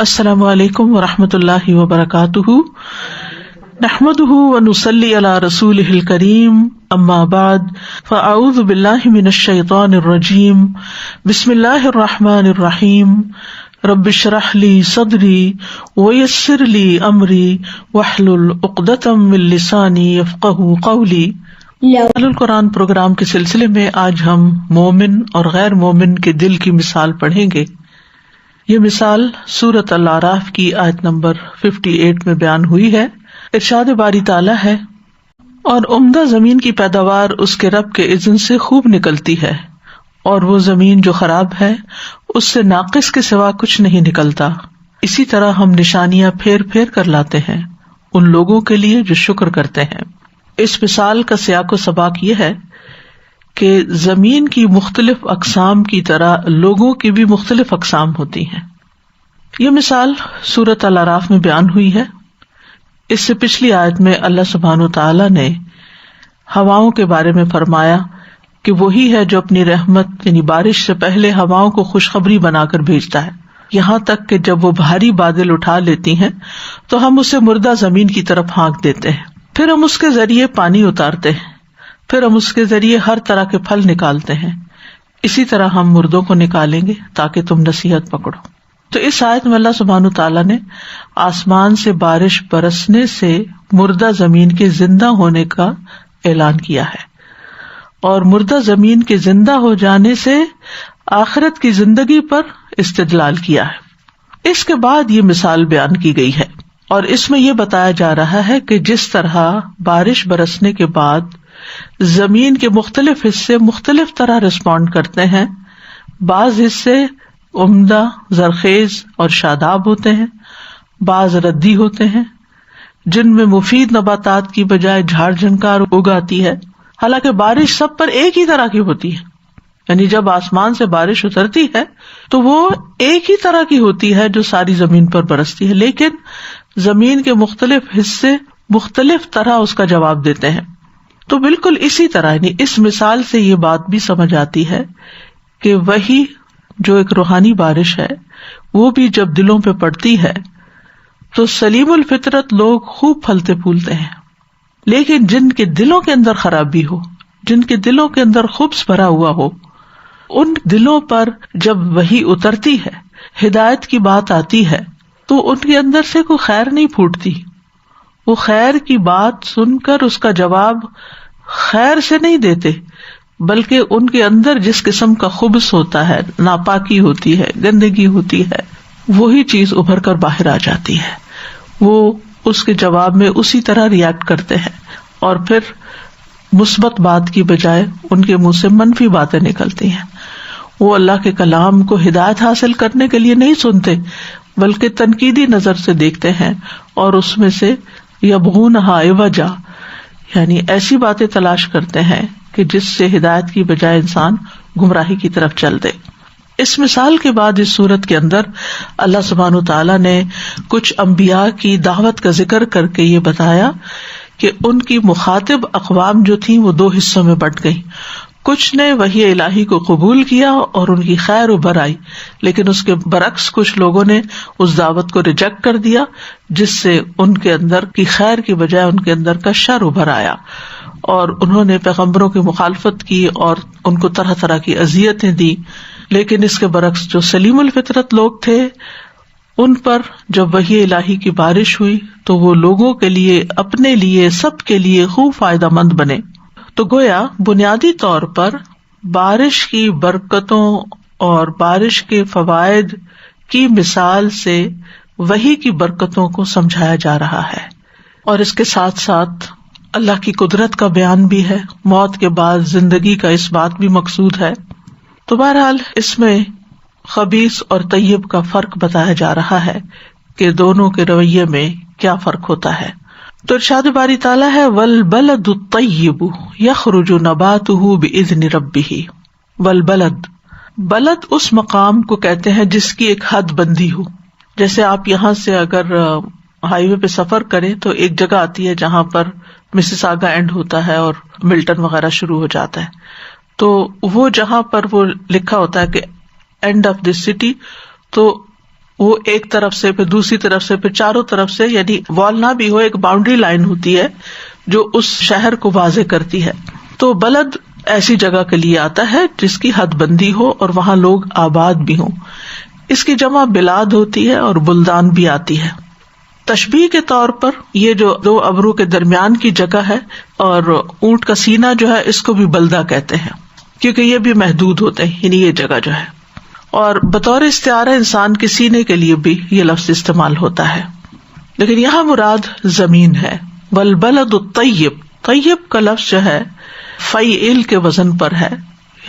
السلام علیکم ورحمۃ اللہ وبرکاتہ، نحمده ونصلی علی رسولہ الکریم، اما بعد فاعوذ باللہ من الشیطان الرجیم، بسم اللہ الرحمن الرحیم، رب اشرح لی صدری ویسر لی امری واحلل عقدۃ من لسانی یفقہوا قولی۔ القرآن پروگرام کے سلسلے میں آج ہم مومن اور غیر مومن کے دل کی مثال پڑھیں گے۔ یہ مثال سورۃ الاعراف کی آیت نمبر 58 میں بیان ہوئی ہے۔ ارشاد باری تعالیٰ ہے، اور عمدہ زمین کی پیداوار اس کے رب کے اذن سے خوب نکلتی ہے، اور وہ زمین جو خراب ہے اس سے ناقص کے سوا کچھ نہیں نکلتا۔ اسی طرح ہم نشانیاں پھیر پھیر کر لاتے ہیں ان لوگوں کے لیے جو شکر کرتے ہیں۔ اس مثال کا سیاق و سباق یہ ہے کہ زمین کی مختلف اقسام کی طرح لوگوں کی بھی مختلف اقسام ہوتی ہیں۔ یہ مثال سورۃ الاعراف میں بیان ہوئی ہے۔ اس سے پچھلی آیت میں اللہ سبحانہ وتعالیٰ نے ہواؤں کے بارے میں فرمایا کہ وہی ہے جو اپنی رحمت یعنی بارش سے پہلے ہواؤں کو خوشخبری بنا کر بھیجتا ہے، یہاں تک کہ جب وہ بھاری بادل اٹھا لیتی ہیں تو ہم اسے مردہ زمین کی طرف ہانک دیتے ہیں، پھر ہم اس کے ذریعے پانی اتارتے ہیں، پھر ہم اس کے ذریعے ہر طرح کے پھل نکالتے ہیں، اسی طرح ہم مردوں کو نکالیں گے تاکہ تم نصیحت پکڑو۔ تو اس آیت میں اللہ سبحانہ تعالیٰ نے آسمان سے بارش برسنے سے مردہ زمین کے زندہ ہونے کا اعلان کیا ہے، اور مردہ زمین کے زندہ ہو جانے سے آخرت کی زندگی پر استدلال کیا ہے۔ اس کے بعد یہ مثال بیان کی گئی ہے، اور اس میں یہ بتایا جا رہا ہے کہ جس طرح بارش برسنے کے بعد زمین کے مختلف حصے مختلف طرح رسپونڈ کرتے ہیں، بعض حصے عمدہ، زرخیز اور شاداب ہوتے ہیں، بعض ردی ہوتے ہیں جن میں مفید نباتات کی بجائے جھاڑ جھنکار اگاتی ہے۔ حالانکہ بارش سب پر ایک ہی طرح کی ہوتی ہے، یعنی جب آسمان سے بارش اترتی ہے تو وہ ایک ہی طرح کی ہوتی ہے جو ساری زمین پر برستی ہے، لیکن زمین کے مختلف حصے مختلف طرح اس کا جواب دیتے ہیں۔ تو بالکل اسی طرح یعنی اس مثال سے یہ بات بھی سمجھ آتی ہے کہ وہی جو ایک روحانی بارش ہے وہ بھی جب دلوں پہ پڑتی ہے تو سلیم الفطرت لوگ خوب پھلتے پھولتے ہیں، لیکن جن کے دلوں کے اندر خرابی ہو، جن کے دلوں کے اندر خبث بھرا ہوا ہو، ان دلوں پر جب وہی اترتی ہے، ہدایت کی بات آتی ہے، تو ان کے اندر سے کوئی خیر نہیں پھوٹتی۔ وہ خیر کی بات سن کر اس کا جواب خیر سے نہیں دیتے، بلکہ ان کے اندر جس قسم کا خبث ہوتا ہے، ناپاکی ہوتی ہے، گندگی ہوتی ہے، وہی چیز ابھر کر باہر آ جاتی ہے۔ وہ اس کے جواب میں اسی طرح ریئیکٹ کرتے ہیں، اور پھر مثبت بات کی بجائے ان کے منہ سے منفی باتیں نکلتی ہیں۔ وہ اللہ کے کلام کو ہدایت حاصل کرنے کے لیے نہیں سنتے، بلکہ تنقیدی نظر سے دیکھتے ہیں، اور اس میں سے یبغونہا عوجا یعنی ایسی باتیں تلاش کرتے ہیں کہ جس سے ہدایت کی بجائے انسان گمراہی کی طرف چل دے۔ اس مثال کے بعد اس صورت کے اندر اللہ سبحانہ تعالیٰ نے کچھ انبیاء کی دعوت کا ذکر کر کے یہ بتایا کہ ان کی مخاطب اقوام جو تھیں وہ دو حصوں میں بٹ گئی۔ کچھ نے وحی الہی کو قبول کیا اور ان کی خیر ابھر آئی، لیکن اس کے برعکس کچھ لوگوں نے اس دعوت کو ریجیکٹ کر دیا، جس سے ان کے اندر کی خیر کی بجائے ان کے اندر کا شر ابھر آیا، اور انہوں نے پیغمبروں کی مخالفت کی اور ان کو طرح طرح کی اذیتیں دی۔ لیکن اس کے برعکس جو سلیم الفطرت لوگ تھے، ان پر جب وحی الہی کی بارش ہوئی تو وہ لوگوں کے لیے، اپنے لیے، سب کے لیے خوب فائدہ مند بنے۔ تو گویا بنیادی طور پر بارش کی برکتوں اور بارش کے فوائد کی مثال سے وحی کی برکتوں کو سمجھایا جا رہا ہے، اور اس کے ساتھ ساتھ اللہ کی قدرت کا بیان بھی ہے، موت کے بعد زندگی کا اس بات بھی مقصود ہے۔ تو بہرحال اس میں خبیث اور طیب کا فرق بتایا جا رہا ہے کہ دونوں کے رویے میں کیا فرق ہوتا ہے۔ تو ارشاد باری تعالیٰ ہے والبلد الطیب یخرج نباتہ باذن ربہ۔ والبلد، بلد اس مقام کو کہتے ہیں جس کی ایک حد بندی ہو۔ جیسے آپ یہاں سے اگر ہائی وے پہ سفر کریں تو ایک جگہ آتی ہے جہاں پر مسیساگا اینڈ ہوتا ہے اور ملٹن وغیرہ شروع ہو جاتا ہے، تو وہ جہاں پر وہ لکھا ہوتا ہے کہ اینڈ آف دس سٹی، تو وہ ایک طرف سے پھر دوسری طرف سے پھر چاروں طرف سے، یعنی وال نہ بھی ہو، ایک باؤنڈری لائن ہوتی ہے جو اس شہر کو واضح کرتی ہے. تو بلد ایسی جگہ کے لیے آتا ہے جس کی حد بندی ہو اور وہاں لوگ آباد بھی ہوں. اس کی جمع بلاد ہوتی ہے اور بلدان بھی آتی ہے. تشبیہ کے طور پر یہ جو دو ابرو کے درمیان کی جگہ ہے اور اونٹ کا سینہ جو ہے اس کو بھی بلدہ کہتے ہیں کیونکہ یہ بھی محدود ہوتے ہیں، یعنی یہ جگہ جو ہے. اور بطور استعارہ انسان کے سینے کے لیے بھی یہ لفظ استعمال ہوتا ہے، لیکن یہاں مراد زمین ہے. والبلد الطیب، طیب کا لفظ جو ہے فعیل کے وزن پر ہے،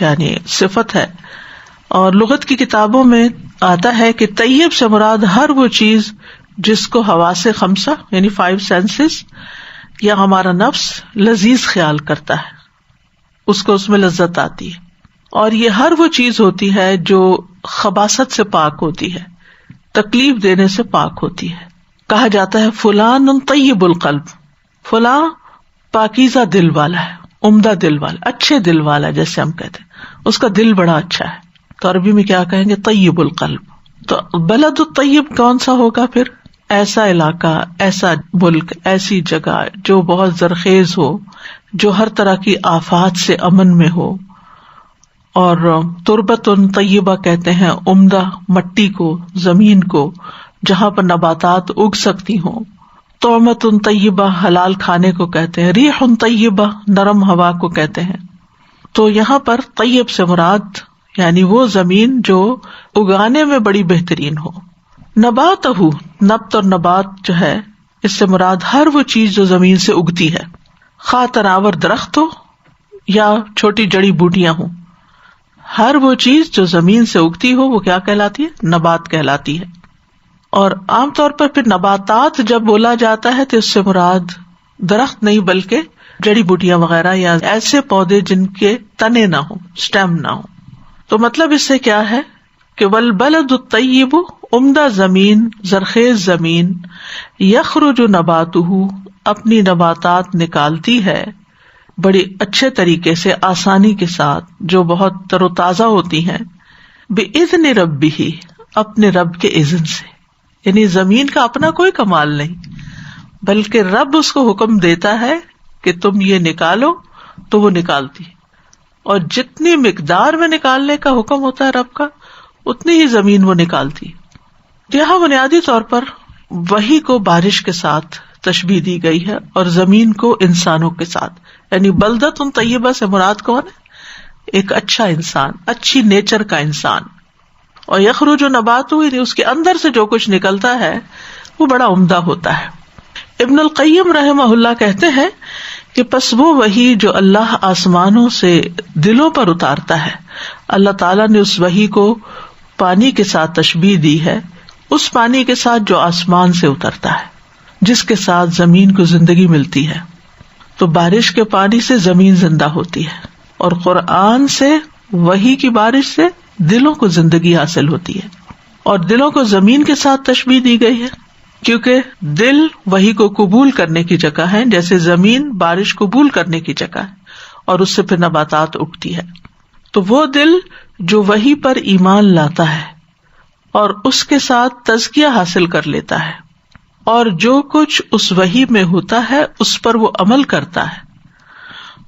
یعنی صفت ہے. اور لغت کی کتابوں میں آتا ہے کہ طیب سے مراد ہر وہ چیز جس کو حواس خمسہ یعنی 5 سینسز یا ہمارا نفس لذیذ خیال کرتا ہے، اس کو اس میں لذت آتی ہے. اور یہ ہر وہ چیز ہوتی ہے جو خباثت سے پاک ہوتی ہے، تکلیف دینے سے پاک ہوتی ہے. کہا جاتا ہے فلان طیب القلب، فلاں پاکیزہ دل والا ہے، عمدہ دل والا، اچھے دل والا، جیسے ہم کہتے ہیں اس کا دل بڑا اچھا ہے. تو عربی میں کیا کہیں گے؟ طیب القلب. تو بلد الطیب کون سا ہوگا پھر؟ ایسا علاقہ، ایسا ملک، ایسی جگہ جو بہت زرخیز ہو، جو ہر طرح کی آفات سے امن میں ہو. اور تربت طیبہ کہتے ہیں عمدہ مٹی کو، زمین کو، جہاں پر نباتات اگ سکتی ہوں. طعمت طیبہ حلال کھانے کو کہتے ہیں. ریح طیبہ نرم ہوا کو کہتے ہیں. تو یہاں پر طیب سے مراد یعنی وہ زمین جو اگانے میں بڑی بہترین ہو. نباتہ، نبت اور نبات جو ہے اس سے مراد ہر وہ چیز جو زمین سے اگتی ہے، خواہ تناور درخت ہو یا چھوٹی جڑی بوٹیاں ہوں. ہر وہ چیز جو زمین سے اگتی ہو وہ کیا کہلاتی ہے؟ نبات کہلاتی ہے. اور عام طور پر پھر نباتات جب بولا جاتا ہے تو اس سے مراد درخت نہیں بلکہ جڑی بوٹیاں وغیرہ یا ایسے پودے جن کے تنے نہ ہوں، سٹیم نہ ہوں. تو مطلب اس سے کیا ہے کہ والبلد الطیب، عمدہ زمین، زرخیز زمین، یخرج نباتہ، اپنی نباتات نکالتی ہے بڑی اچھے طریقے سے، آسانی کے ساتھ، جو بہت تر و تازہ ہوتی ہیں. بإذن ربہ، اپنے رب کے اذن سے. یعنی زمین کا اپنا کوئی کمال نہیں بلکہ رب اس کو حکم دیتا ہے کہ تم یہ نکالو تو وہ نکالتی ہے. اور جتنی مقدار میں نکالنے کا حکم ہوتا ہے رب کا اتنی ہی زمین وہ نکالتی. یہاں بنیادی طور پر وحی کو بارش کے ساتھ تشبیہ دی گئی ہے اور زمین کو انسانوں کے ساتھ. یعنی بلدۃ طیبہ سے مراد کون ہے؟ ایک اچھا انسان، اچھی نیچر کا انسان. اور یخرج نباتہ، یعنی اس کے اندر سے جو کچھ نکلتا ہے وہ بڑا عمدہ ہوتا ہے. ابن القیم رحمہ اللہ کہتے ہیں کہ پس وہ وحی جو اللہ آسمانوں سے دلوں پر اتارتا ہے، اللہ تعالیٰ نے اس وحی کو پانی کے ساتھ تشبیہ دی ہے، اس پانی کے ساتھ جو آسمان سے اترتا ہے، جس کے ساتھ زمین کو زندگی ملتی ہے. تو بارش کے پانی سے زمین زندہ ہوتی ہے اور قرآن سے، وحی کی بارش سے دلوں کو زندگی حاصل ہوتی ہے. اور دلوں کو زمین کے ساتھ تشبیہ دی گئی ہے کیونکہ دل وحی کو قبول کرنے کی جگہ ہے، جیسے زمین بارش قبول کرنے کی جگہ ہے اور اس سے پھر نباتات اگتی ہے. تو وہ دل جو وحی پر ایمان لاتا ہے اور اس کے ساتھ تزکیہ حاصل کر لیتا ہے اور جو کچھ اس وحی میں ہوتا ہے اس پر وہ عمل کرتا ہے،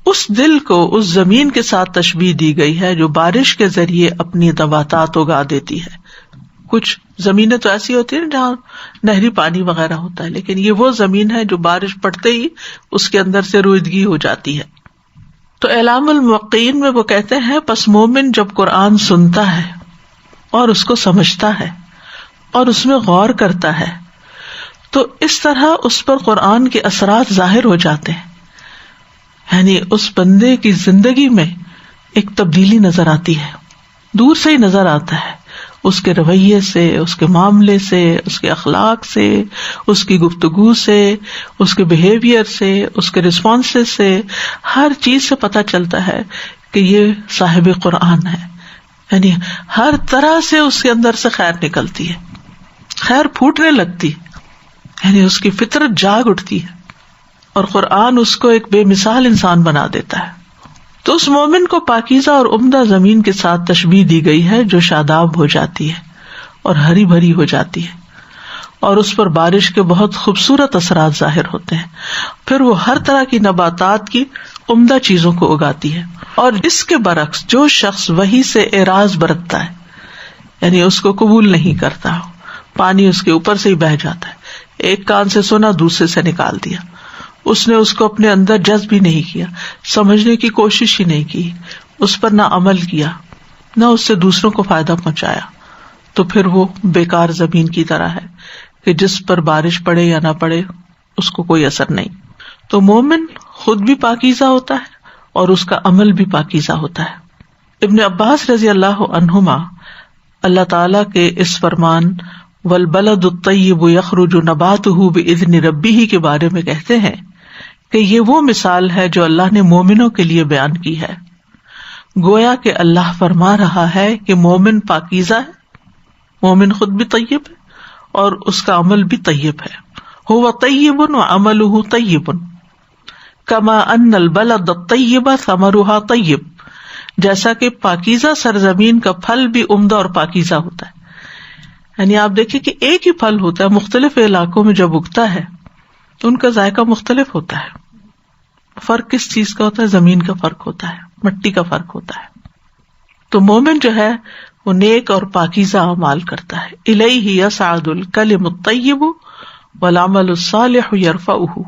اس دل کو اس زمین کے ساتھ تشبیہ دی گئی ہے جو بارش کے ذریعے اپنی نباتات اگا دیتی ہے. کچھ زمینیں تو ایسی ہوتی ہیں جہاں نہری پانی وغیرہ ہوتا ہے، لیکن یہ وہ زمین ہے جو بارش پڑتے ہی اس کے اندر سے رویدگی ہو جاتی ہے. تو اعلام الموقعین میں وہ کہتے ہیں پس مومن جب قرآن سنتا ہے اور اس کو سمجھتا ہے اور اس میں غور کرتا ہے تو اس طرح اس پر قرآن کے اثرات ظاہر ہو جاتے ہیں. یعنی اس بندے کی زندگی میں ایک تبدیلی نظر آتی ہے، دور سے ہی نظر آتا ہے، اس کے رویے سے، اس کے معاملے سے، اس کے اخلاق سے، اس کی گفتگو سے، اس کے بیہیویئر سے، اس کے رسپانسز سے، ہر چیز سے پتہ چلتا ہے کہ یہ صاحب قرآن ہے. یعنی ہر طرح سے اس کے اندر سے خیر نکلتی ہے، خیر پھوٹنے لگتی، یعنی اس کی فطرت جاگ اٹھتی ہے اور قرآن اس کو ایک بے مثال انسان بنا دیتا ہے. تو اس مومن کو پاکیزہ اور عمدہ زمین کے ساتھ تشبیہ دی گئی ہے جو شاداب ہو جاتی ہے اور ہری بھری ہو جاتی ہے، اور اس پر بارش کے بہت خوبصورت اثرات ظاہر ہوتے ہیں. پھر وہ ہر طرح کی نباتات کی عمدہ چیزوں کو اگاتی ہے. اور اس کے برعکس جو شخص وحی سے اعراض برتتا ہے، یعنی اس کو قبول نہیں کرتا، پانی اس کے اوپر سے ہی بہہ جاتا ہے، ایک کان سے سنا دوسرے سے نکال دیا، اس نے اس کو اپنے اندر جذب ہی نہیں کیا، سمجھنے کی کوشش ہی نہیں کی، اس پر نہ عمل کیا، نہ اس سے دوسروں کو فائدہ پہنچایا، تو پھر وہ بیکار زمین کی طرح ہے کہ جس پر بارش پڑے یا نہ پڑے اس کو کوئی اثر نہیں. تو مومن خود بھی پاکیزہ ہوتا ہے اور اس کا عمل بھی پاکیزہ ہوتا ہے. ابن عباس رضی اللہ عنہما اللہ تعالیٰ کے اس فرمان والبلد الطیب یخرج نباتہ باذن ربہ کے بارے میں کہتے ہیں کہ یہ وہ مثال ہے جو اللہ نے مومنوں کے لیے بیان کی ہے. گویا کہ اللہ فرما رہا ہے کہ مومن پاکیزہ ہے، مومن خود بھی طیب ہے اور اس کا عمل بھی طیب ہے. هو طیب وعملہ طیب کما ان البلد الطیب ثمرها طیب، جیسا کہ پاکیزہ سرزمین کا پھل بھی عمدہ اور پاکیزہ ہوتا ہے. یعنی آپ دیکھیں کہ ایک ہی پھل ہوتا ہے، مختلف علاقوں میں جب اگتا ہے تو ان کا ذائقہ مختلف ہوتا ہے. فرق کس چیز کا ہوتا ہے؟ زمین کا فرق ہوتا ہے، مٹی کا فرق ہوتا ہے. تو مومن جو ہے وہ نیک اور پاکیزہ اعمال کرتا ہے. الیہ یصعد الکلم الطیب والعمل الصالح یرفعہ،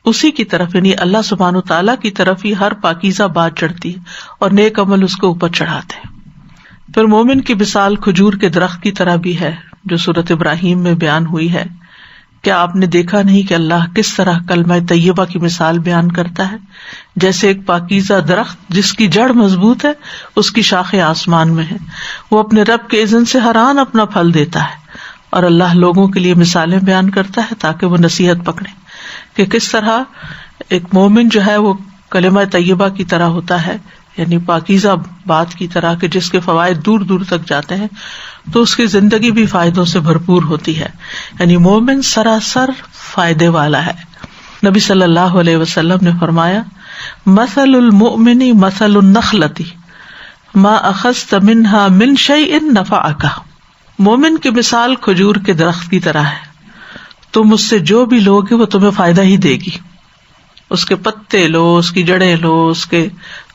اسی کی طرف یعنی اللہ سبحانہ و تعالیٰ کی طرف ہی ہر پاکیزہ بات چڑھتی ہے اور نیک عمل اس کو اوپر چڑھاتے ہیں. پھر مومن کی مثال کھجور کے درخت کی طرح بھی ہے جو سورۃ ابراہیم میں بیان ہوئی ہے. کیا آپ نے دیکھا نہیں کہ اللہ کس طرح کلمہ طیبہ کی مثال بیان کرتا ہے؟ جیسے ایک پاکیزہ درخت جس کی جڑ مضبوط ہے، اس کی شاخیں آسمان میں ہیں، وہ اپنے رب کے اذن سے ہر آن اپنا پھل دیتا ہے. اور اللہ لوگوں کے لیے مثالیں بیان کرتا ہے تاکہ وہ نصیحت پکڑیں کہ کس طرح ایک مومن جو ہے وہ کلمہ طیبہ کی طرح ہوتا ہے، یعنی پاکیزہ بات کی طرح کہ جس کے فوائد دور دور تک جاتے ہیں، تو اس کی زندگی بھی فائدوں سے بھرپور ہوتی ہے. یعنی مومن سراسر فائدے والا ہے. نبی صلی اللہ علیہ وسلم نے فرمایا مثل المؤمن مثل النخلۃ ما اخذت منها من شیء نفعک، مومن کی مثال کھجور کے درخت کی طرح ہے، تم اس سے جو بھی لوگے وہ تمہیں فائدہ ہی دے گی. اس کے پتے لو، اس کی جڑیں لو، اس کے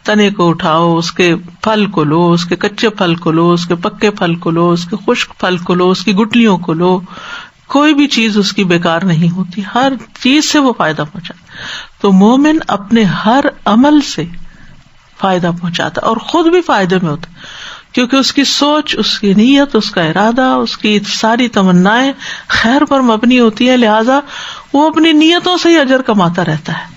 تنے کو اٹھاؤ، اس کے پھل کو لو، اس کے کچے پھل کو لو، اس کے پکے پھل کو لو، اس کے خشک پھل کو لو، اس کی گٹلیوں کو لو، کوئی بھی چیز اس کی بیکار نہیں ہوتی، ہر چیز سے وہ فائدہ پہنچاتا. تو مومن اپنے ہر عمل سے فائدہ پہنچاتا اور خود بھی فائدے میں ہوتا، کیونکہ اس کی سوچ، اس کی نیت، اس کا ارادہ، اس کی ساری تمنائیں خیر پر مبنی ہوتی ہے، لہذا وہ اپنی نیتوں سے ہی اجر کماتا رہتا ہے.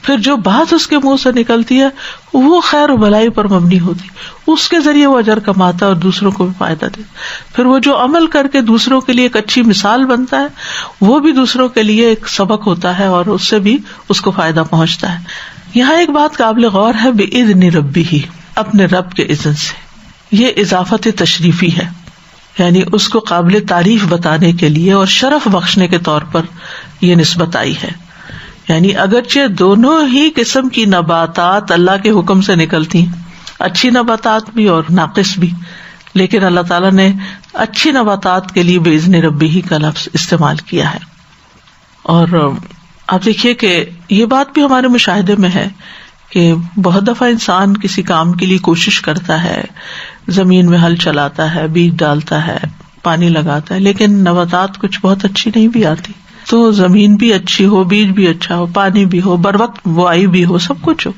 پھر جو بات اس کے منہ سے نکلتی ہے وہ خیر و بھلائی پر مبنی ہوتی، اس کے ذریعے وہ اجر کماتا ہے اور دوسروں کو بھی فائدہ دیتا. پھر وہ جو عمل کر کے دوسروں کے لیے ایک اچھی مثال بنتا ہے وہ بھی دوسروں کے لیے ایک سبق ہوتا ہے اور اس سے بھی اس کو فائدہ پہنچتا ہے. یہاں ایک بات قابل غور ہے، بِإِذْنِ رَبِّهِ، اپنے رب کے اذن سے. یہ اضافت تشریفی ہے، یعنی اس کو قابل تعریف بتانے کے لیے اور شرف بخشنے کے طور پر یہ نسبت آئی ہے. یعنی اگرچہ دونوں ہی قسم کی نباتات اللہ کے حکم سے نکلتی ہیں، اچھی نباتات بھی اور ناقص بھی، لیکن اللہ تعالیٰ نے اچھی نباتات کے لیے بِإِذْنِ رَبِّهِ کا لفظ استعمال کیا ہے. اور آپ دیکھیے کہ یہ بات بھی ہمارے مشاہدے میں ہے کہ بہت دفعہ انسان کسی کام کے لیے کوشش کرتا ہے، زمین میں ہل چلاتا ہے، بیج ڈالتا ہے، پانی لگاتا ہے، لیکن نباتات کچھ بہت اچھی نہیں بھی آتی. تو زمین بھی اچھی ہو، بیج بھی اچھا ہو، پانی بھی ہو، بر وقت بوائی بھی ہو، سب کچھ ہو،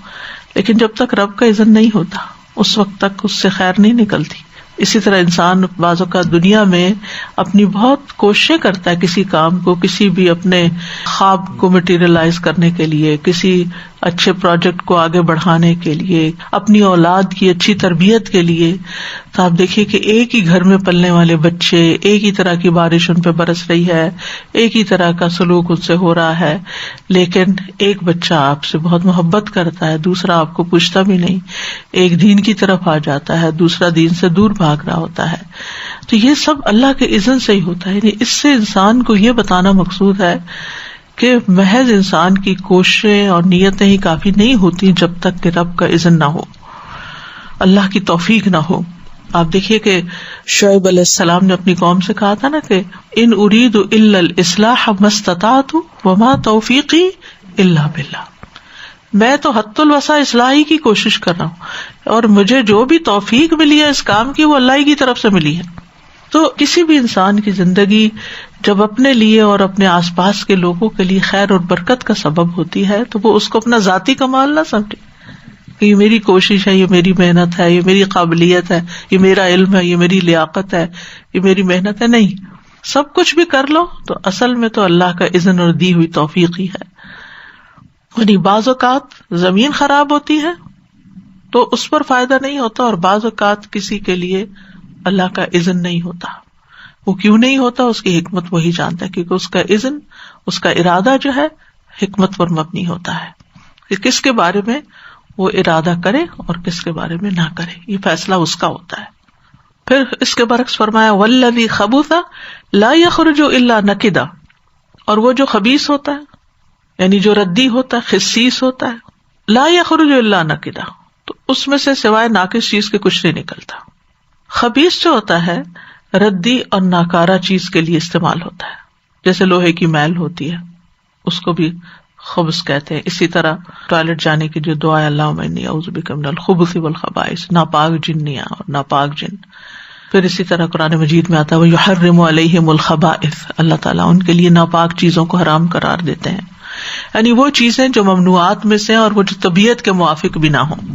لیکن جب تک رب کا اذن نہیں ہوتا اس وقت تک اس سے خیر نہیں نکلتی. اسی طرح انسان بعض اوقات دنیا میں اپنی بہت کوششیں کرتا ہے کسی کام کو، کسی بھی اپنے خواب کو مٹیریلائز کرنے کے لیے، کسی اچھے پروجیکٹ کو آگے بڑھانے کے لیے، اپنی اولاد کی اچھی تربیت کے لیے. تو آپ دیکھیے کہ ایک ہی گھر میں پلنے والے بچے، ایک ہی طرح کی بارش ان پہ برس رہی ہے، ایک ہی طرح کا سلوک ان سے ہو رہا ہے، لیکن ایک بچہ آپ سے بہت محبت کرتا ہے، دوسرا آپ کو پوچھتا بھی نہیں، ایک دین کی طرف آ جاتا ہے، دوسرا دین سے دور بھاگ رہا ہوتا ہے. تو یہ سب اللہ کے اذن سے ہی ہوتا ہے. یعنی اس سے انسان کو یہ بتانا مقصود ہے کہ محض انسان کی کوششیں اور نیتیں ہی کافی نہیں ہوتی جب تک کہ رب کا اذن نہ ہو، اللہ کی توفیق نہ ہو. آپ دیکھیے کہ شعیب علیہ السلام نے اپنی قوم سے کہا تھا نا کہ ان اريد الا الاصلاح ما استطعت وما توفیقی الا باللہ، میں تو حد الوسع اصلاحی کی کوشش کر رہا ہوں اور مجھے جو بھی توفیق ملی ہے اس کام کی وہ اللہ ہی کی طرف سے ملی ہے. تو کسی بھی انسان کی زندگی جب اپنے لیے اور اپنے آس پاس کے لوگوں کے لیے خیر اور برکت کا سبب ہوتی ہے تو وہ اس کو اپنا ذاتی کمال نہ سمجھے کہ یہ میری کوشش ہے، یہ میری محنت ہے، یہ میری قابلیت ہے، یہ میرا علم ہے، یہ میری لیاقت ہے، یہ میری محنت ہے. نہیں، سب کچھ بھی کر لو تو اصل میں تو اللہ کا اذن اور دی ہوئی توفیق ہی ہے. یعنی بعض اوقات زمین خراب ہوتی ہے تو اس پر فائدہ نہیں ہوتا، اور بعض اوقات کسی کے لیے اللہ کا اذن نہیں ہوتا. وہ کیوں نہیں ہوتا اس کی حکمت وہی جانتا ہے، کیونکہ اس کا اذن، اس کا ارادہ جو ہے حکمت پر مبنی ہوتا ہے کہ کس کے بارے میں وہ ارادہ کرے اور کس کے بارے میں نہ کرے، یہ فیصلہ اس کا ہوتا ہے. پھر اس کے برعکس فرمایا والذی خبث لا یخرج الا نکدا، اور وہ جو خبیث ہوتا ہے یعنی جو ردی ہوتا ہے، خسیس ہوتا ہے، لا یخرج الا نکدا، تو اس میں سے سوائے ناقص چیز کے کچھ نہیں نکلتا. خبیث جو ہوتا ہے ردی اور ناکارہ چیز کے لیے استعمال ہوتا ہے، جیسے لوہے کی میل ہوتی ہے اس کو بھی خبث کہتے ہیں. اسی طرح ٹوائلٹ جانے کی جو دعا ہے اللہم انی اعوذ بک من الخبث والخبائث، ناپاک جنیاں اور ناپاک جن. پھر اسی طرح قرآن مجید میں آتا ہے وَيُحَرِّمُ عَلَيْهِمُ الْخَبَائِث، اللہ تعالیٰ ان کے لیے ناپاک چیزوں کو حرام قرار دیتے ہیں، یعنی وہ چیزیں جو ممنوعات میں سے اور وہ جو طبیعت کے موافق بھی نہ ہوں.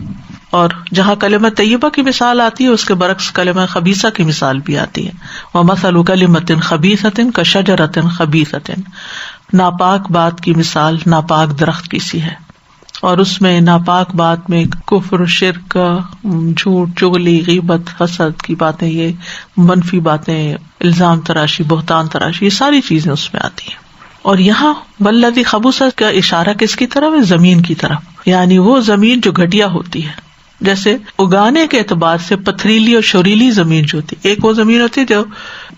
اور جہاں کلمہ طیبہ کی مثال آتی ہے اس کے برعکس کلمہ خبیثہ کی مثال بھی آتی ہے. وَمَثَلُ كَلِمَةٍ خَبِيثَةٍ كَشَجَرَةٍ خَبِيثَةٍ، ناپاک بات کی مثال ناپاک درخت کی سی ہے. اور اس میں ناپاک بات میں کفر، شرک، جھوٹ، چغلی، غیبت، حسد کی باتیں، یہ منفی باتیں، الزام تراشی، بہتان تراشی، یہ ساری چیزیں اس میں آتی ہیں. اور یہاں والذی خبث کا اشارہ کس کی طرف ہے؟ زمین کی طرف، یعنی وہ زمین جو گھٹیا ہوتی ہے. جیسے اگانے کے اعتبار سے پتھریلی اور شوریلی زمین جو ہوتی ہے، ایک وہ زمین ہوتی ہے جو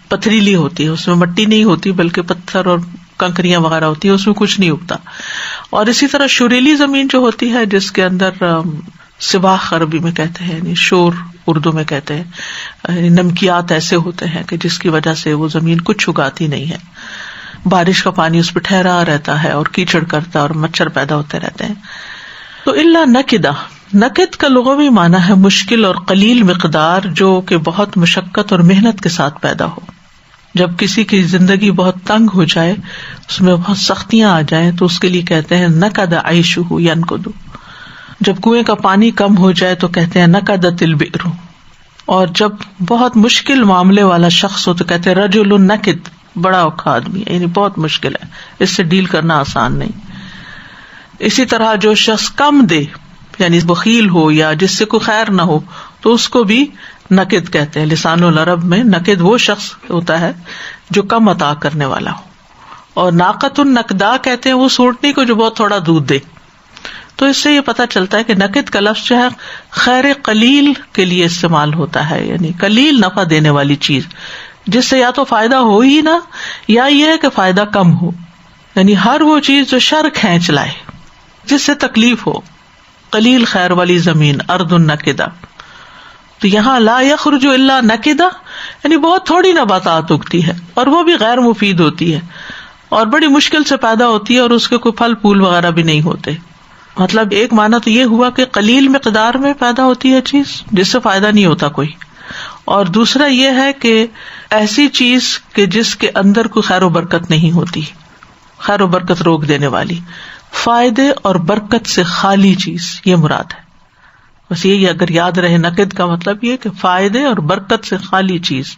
پتھریلی ہوتی ہے، اس میں مٹی نہیں ہوتی بلکہ پتھر اور کنکریاں وغیرہ ہوتی ہے، اس میں کچھ نہیں اگتا. اور اسی طرح شوریلی زمین جو ہوتی ہے جس کے اندر سباخ عربی میں کہتے ہیں، یعنی شور اردو میں کہتے ہیں، یعنی نمکیات ایسے ہوتے ہیں کہ جس کی وجہ سے وہ زمین کچھ اگاتی نہیں ہے. بارش کا پانی اس پہ ٹھہرا رہتا ہے اور کیچڑ کرتا ہے اور مچھر پیدا ہوتے رہتے ہیں. تو الا نکدا، نکد کا لغوی معنی ہے مشکل اور قلیل مقدار، جو کہ بہت مشقت اور محنت کے ساتھ پیدا ہو. جب کسی کی زندگی بہت تنگ ہو جائے، اس میں بہت سختیاں آ جائیں تو اس کے لیے کہتے ہیں نکد عیشہ ینکد. جب کنویں کا پانی کم ہو جائے تو کہتے ہیں نکدت البئر. اور جب بہت مشکل معاملے والا شخص ہو تو کہتے ہیں رجل نکد، بڑا اوکھا آدمی، یعنی بہت مشکل ہے، اس سے ڈیل کرنا آسان نہیں. اسی طرح جو شخص کم دے یعنی بخیل ہو یا جس سے کوئی خیر نہ ہو تو اس کو بھی نکد کہتے ہیں. لسان العرب میں نکد وہ شخص ہوتا ہے جو کم عطا کرنے والا ہو. اور ناقۃ النکدا کہتے ہیں وہ سوٹنی کو جو بہت تھوڑا دودھ دے. تو اس سے یہ پتہ چلتا ہے کہ نکد کا لفظ جو ہے خیر قلیل کے لیے استعمال ہوتا ہے، یعنی قلیل نفع دینے والی چیز جس سے یا تو فائدہ ہو ہی نہ یا یہ ہے کہ فائدہ کم ہو. یعنی ہر وہ چیز جو شر کھینچ لائے، جس سے تکلیف ہو. قلیل خیر والی زمین ارض النکدہ. تو یہاں لا یخرج الا نکدہ یعنی بہت تھوڑی نباتات اگتی ہے اور وہ بھی غیر مفید ہوتی ہے اور بڑی مشکل سے پیدا ہوتی ہے اور اس کے کوئی پھل پھول وغیرہ بھی نہیں ہوتے. مطلب ایک معنی تو یہ ہوا کہ قلیل مقدار میں پیدا ہوتی ہے چیز جس سے فائدہ نہیں ہوتا کوئی، اور دوسرا یہ ہے کہ ایسی چیز کہ جس کے اندر کوئی خیر و برکت نہیں ہوتی، خیر و برکت روک دینے والی، فائدے اور برکت سے خالی چیز، یہ مراد ہے. بس یہ اگر یاد رہے نقد کا مطلب یہ کہ فائدے اور برکت سے خالی چیز.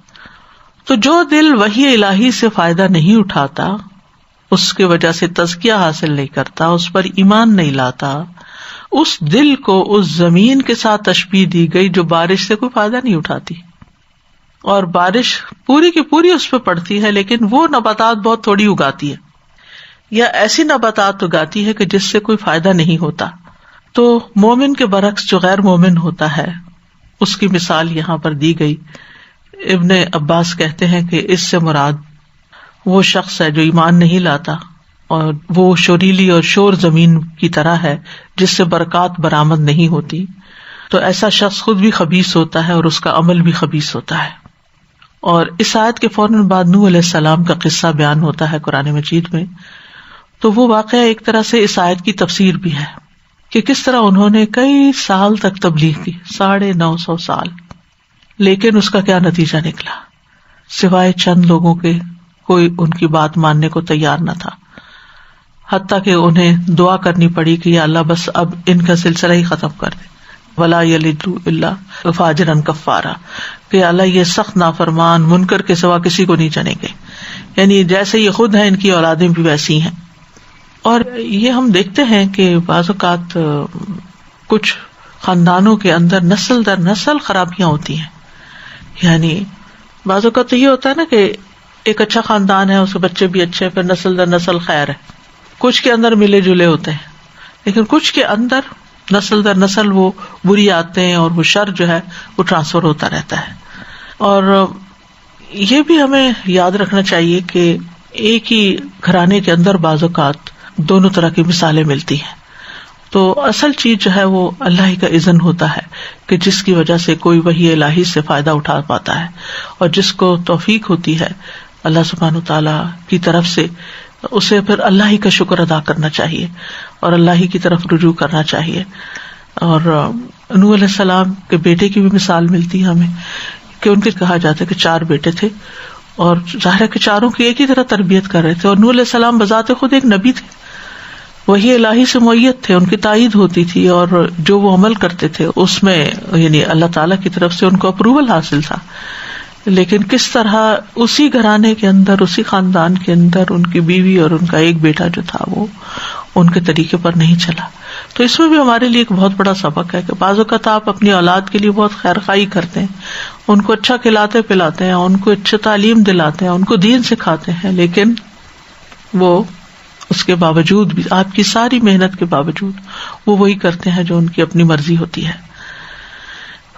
تو جو دل وحی الہی سے فائدہ نہیں اٹھاتا، اس کی وجہ سے تزکیہ حاصل نہیں کرتا، اس پر ایمان نہیں لاتا، اس دل کو اس زمین کے ساتھ تشبیہ دی گئی جو بارش سے کوئی فائدہ نہیں اٹھاتی، اور بارش پوری کی پوری اس پہ پڑتی ہے لیکن وہ نباتات بہت تھوڑی اگاتی ہے، یا ایسی نباتات اگاتی ہے کہ جس سے کوئی فائدہ نہیں ہوتا. تو مومن کے برعکس جو غیر مومن ہوتا ہے اس کی مثال یہاں پر دی گئی. ابن عباس کہتے ہیں کہ اس سے مراد وہ شخص ہے جو ایمان نہیں لاتا اور وہ شوریلی اور شور زمین کی طرح ہے جس سے برکات برآمد نہیں ہوتی. تو ایسا شخص خود بھی خبیث ہوتا ہے اور اس کا عمل بھی خبیث ہوتا ہے. اور اس آیت کے فوراً بعد نوح علیہ السلام کا قصہ بیان ہوتا ہے قرآن مجید میں. تو وہ واقعہ ایک طرح سے اس آیت کی تفسیر بھی ہے کہ کس طرح انہوں نے کئی سال تک تبلیغ کی، 950 سال، لیکن اس کا کیا نتیجہ نکلا؟ سوائے چند لوگوں کے کوئی ان کی بات ماننے کو تیار نہ تھا، حتیٰ کہ انہیں دعا کرنی پڑی کہ یا اللہ بس اب ان کا سلسلہ ہی ختم کر دے. ولا یلدوا الا فاجرا کفارا، کہ اللہ یہ سخت نافرمان منکر کے سوا کسی کو نہیں جنیں گے. یعنی جیسے یہ خود ہیں ان کی اولادیں بھی ویسی ہیں. اور یہ ہم دیکھتے ہیں کہ بعض اوقات کچھ خاندانوں کے اندر نسل در نسل خرابیاں ہوتی ہیں. یعنی بعض اوقات تو یہ ہوتا ہے نا کہ ایک اچھا خاندان ہے، اس کے بچے بھی اچھے ہیں، پھر نسل در نسل خیر ہے. کچھ کے اندر ملے جلے ہوتے ہیں، لیکن کچھ کے اندر نسل در نسل وہ بری عادتیں اور وہ شر جو ہے وہ ٹرانسفر ہوتا رہتا ہے. اور یہ بھی ہمیں یاد رکھنا چاہیے کہ ایک ہی گھرانے کے اندر بعض اوقات دونوں طرح کی مثالیں ملتی ہیں. تو اصل چیز جو ہے وہ اللہ کا اذن ہوتا ہے کہ جس کی وجہ سے کوئی وحی الہی سے فائدہ اٹھا پاتا ہے، اور جس کو توفیق ہوتی ہے اللہ سبحانہ وتعالیٰ کی طرف سے، اسے پھر اللہ ہی کا شکر ادا کرنا چاہیے اور اللہ ہی کی طرف رجوع کرنا چاہیے. اور نوح علیہ السلام کے بیٹے کی بھی مثال ملتی ہے ہمیں کہ ان کے کہا جاتا ہے کہ 4 بیٹے تھے، اور ظاہر ہے کہ چاروں کی ایک ہی طرح تربیت کر رہے تھے. اور نوح علیہ السلام بذات خود ایک نبی تھے، وہی الہی سے مؤید تھے، ان کی تائید ہوتی تھی، اور جو وہ عمل کرتے تھے اس میں یعنی اللہ تعالیٰ کی طرف سے ان کو اپروول حاصل تھا. لیکن کس طرح اسی گھرانے کے اندر، اسی خاندان کے اندر ان کی بیوی اور ان کا ایک بیٹا جو تھا وہ ان کے طریقے پر نہیں چلا. تو اس میں بھی ہمارے لیے ایک بہت بڑا سبق ہے کہ بعض اوقات آپ اپنی اولاد کے لیے بہت خیر خواہی کرتے ہیں، ان کو اچھا کھلاتے پلاتے ہیں، ان کو اچھا تعلیم دلاتے ہیں، ان کو دین سکھاتے ہیں، لیکن وہ اس کے باوجود بھی، آپ کی ساری محنت کے باوجود وہ وہی کرتے ہیں جو ان کی اپنی مرضی ہوتی ہے.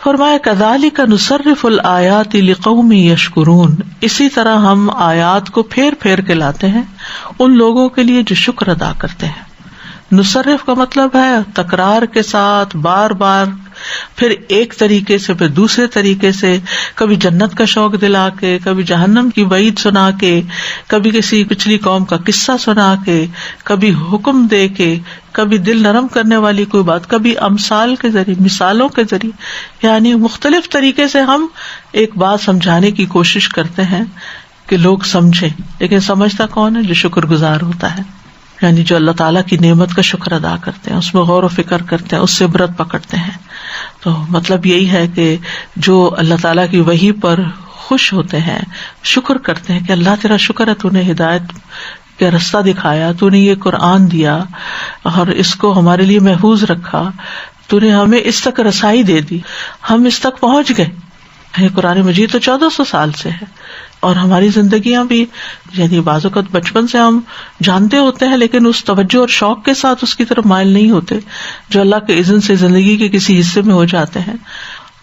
فرمایا کذالک نصرف الآیات لقوم یشکرون، اسی طرح ہم آیات کو پھیر پھیر کے لاتے ہیں ان لوگوں کے لیے جو شکر ادا کرتے ہیں. نصرف کا مطلب ہے تکرار کے ساتھ بار بار، پھر ایک طریقے سے پھر دوسرے طریقے سے، کبھی جنت کا شوق دلا کے، کبھی جہنم کی وعید سنا کے، کبھی کسی پچھلی قوم کا قصہ سنا کے، کبھی حکم دے کے، کبھی دل نرم کرنے والی کوئی بات، کبھی امثال کے ذریعے، مثالوں کے ذریعے. یعنی مختلف طریقے سے ہم ایک بات سمجھانے کی کوشش کرتے ہیں کہ لوگ سمجھیں. لیکن سمجھتا کون ہے؟ جو شکر گزار ہوتا ہے، یعنی جو اللہ تعالیٰ کی نعمت کا شکر ادا کرتے ہیں، اس میں غور و فکر کرتے ہیں، اس سے عبرت پکڑتے ہیں. تو مطلب یہی ہے کہ جو اللہ تعالیٰ کی وحی پر خوش ہوتے ہیں، شکر کرتے ہیں کہ اللہ تیرا شکر ہے، تو نے ہدایت کا رستہ دکھایا، تو نے یہ قرآن دیا اور اس کو ہمارے لیے محفوظ رکھا، تو نے ہمیں اس تک رسائی دے دی، ہم اس تک پہنچ گئے. یہ قرآن مجید تو 1400 سال سے ہے، اور ہماری زندگیاں بھی یعنی بعض اوقات بچپن سے ہم جانتے ہوتے ہیں لیکن اس توجہ اور شوق کے ساتھ اس کی طرف مائل نہیں ہوتے جو اللہ کے اذن سے زندگی کے کسی حصے میں ہو جاتے ہیں.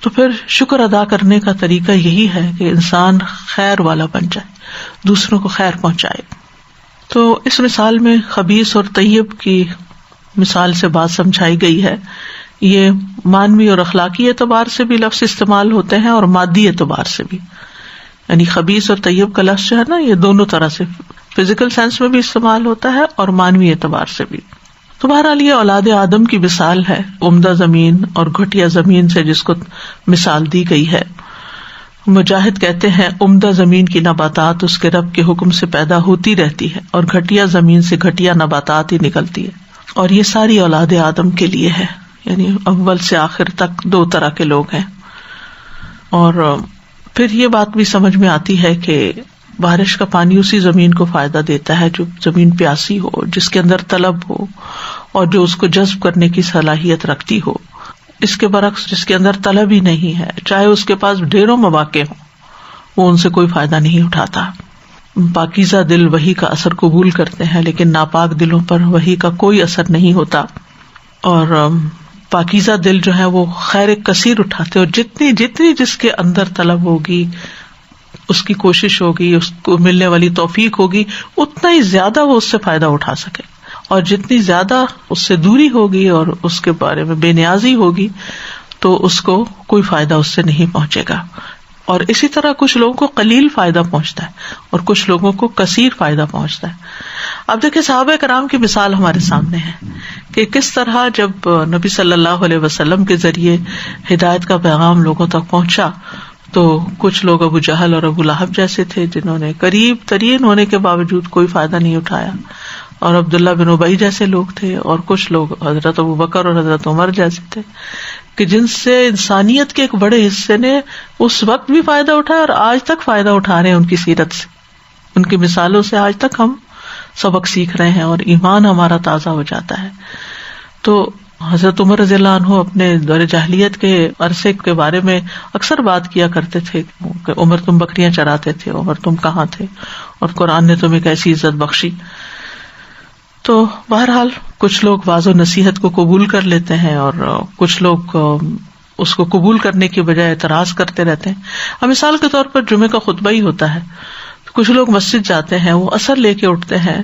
تو پھر شکر ادا کرنے کا طریقہ یہی ہے کہ انسان خیر والا بن جائے، دوسروں کو خیر پہنچائے. تو اس مثال میں خبیث اور طیب کی مثال سے بات سمجھائی گئی ہے. یہ مانوی اور اخلاقی اعتبار سے بھی لفظ استعمال ہوتے ہیں اور مادی اعتبار سے بھی، یعنی خبیث اور طیب کا لفظ جو ہے نا یہ دونوں طرح سے فزیکل سینس میں بھی استعمال ہوتا ہے اور مانوی اعتبار سے بھی. تو بہرحال یہ اولاد آدم کی مثال ہے، عمدہ زمین اور گھٹیا زمین سے جس کو مثال دی گئی ہے. مجاہد کہتے ہیں عمدہ زمین کی نباتات اس کے رب کے حکم سے پیدا ہوتی رہتی ہے، اور گھٹیا زمین سے گھٹیا نباتات ہی نکلتی ہے. اور یہ ساری اولاد آدم کے لیے ہے، یعنی اول سے آخر تک 2 طرح کے لوگ ہیں. اور پھر یہ بات بھی سمجھ میں آتی ہے کہ بارش کا پانی اسی زمین کو فائدہ دیتا ہے جو زمین پیاسی ہو، جس کے اندر طلب ہو اور جو اس کو جذب کرنے کی صلاحیت رکھتی ہو. اس کے برعکس جس کے اندر طلب ہی نہیں ہے، چاہے اس کے پاس ڈھیروں مواقع ہوں، وہ ان سے کوئی فائدہ نہیں اٹھاتا. پاکیزہ دل وحی کا اثر قبول کرتے ہیں لیکن ناپاک دلوں پر وحی کا کوئی اثر نہیں ہوتا. اور پاکیزہ دل جو ہے وہ خیر کثیر اٹھاتے، اور جتنی جس کے اندر طلب ہوگی، اس کی کوشش ہوگی، اس کو ملنے والی توفیق ہوگی، اتنا ہی زیادہ وہ اس سے فائدہ اٹھا سکے. اور جتنی زیادہ اس سے دوری ہوگی اور اس کے بارے میں بے نیازی ہوگی تو اس کو کوئی فائدہ اس سے نہیں پہنچے گا. اور اسی طرح کچھ لوگوں کو قلیل فائدہ پہنچتا ہے اور کچھ لوگوں کو کثیر فائدہ پہنچتا ہے. اب دیکھیں صحابہ کرام کی مثال ہمارے سامنے ہے کہ کس طرح جب نبی صلی اللہ علیہ وسلم کے ذریعے ہدایت کا پیغام لوگوں تک پہنچا تو کچھ لوگ ابو جہل اور ابو لہب جیسے تھے جنہوں نے قریب ترین ہونے کے باوجود کوئی فائدہ نہیں اٹھایا, اور عبداللہ بن ابی جیسے لوگ تھے, اور کچھ لوگ حضرت ابو بکر اور حضرت عمر جیسے تھے کہ جن سے انسانیت کے ایک بڑے حصے نے اس وقت بھی فائدہ اٹھایا اور آج تک فائدہ اٹھا رہے ہیں ان کی سیرت سے, ان کی مثالوں سے آج تک ہم سبق سیکھ رہے ہیں اور ایمان ہمارا تازہ ہو جاتا ہے. تو حضرت عمر رضی اللہ عنہ اپنے دور جاہلیت کے عرصے کے بارے میں اکثر بات کیا کرتے تھے کہ عمر تم بکریاں چراتے تھے, عمر تم کہاں تھے, اور قرآن نے تمہیں کیسی عزت بخشی. تو بہرحال کچھ لوگ واعظ و نصیحت کو قبول کر لیتے ہیں اور کچھ لوگ اس کو قبول کرنے کی بجائے اعتراض کرتے رہتے ہیں. اب مثال کے طور پر جمعے کا خطبہ ہی ہوتا ہے, کچھ لوگ مسجد جاتے ہیں, وہ اثر لے کے اٹھتے ہیں,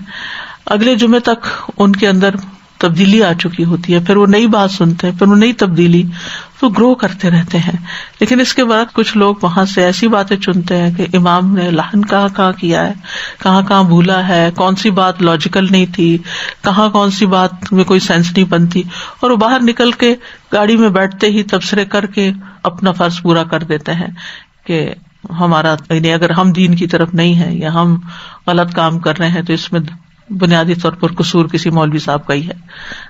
اگلے جمعے تک ان کے اندر تبدیلی آ چکی ہوتی ہے, پھر وہ نئی بات سنتے ہیں, پھر وہ نئی تبدیلی, تو گرو کرتے رہتے ہیں. لیکن اس کے بعد کچھ لوگ وہاں سے ایسی باتیں چنتے ہیں کہ امام نے لحن کہاں کیا ہے, کہاں بھولا ہے, کون سی بات لاجیکل نہیں تھی, کون سی بات میں کوئی سینس نہیں بنتی, اور وہ باہر نکل کے گاڑی میں بیٹھتے ہی تبصرے کر کے اپنا فرض پورا کر دیتے ہیں کہ ہمارا یعنی اگر ہم دین کی طرف نہیں ہیں یا ہم غلط کام کر رہے ہیں تو اس میں بنیادی طور پر قصور کسی مولوی صاحب کا ہی ہے,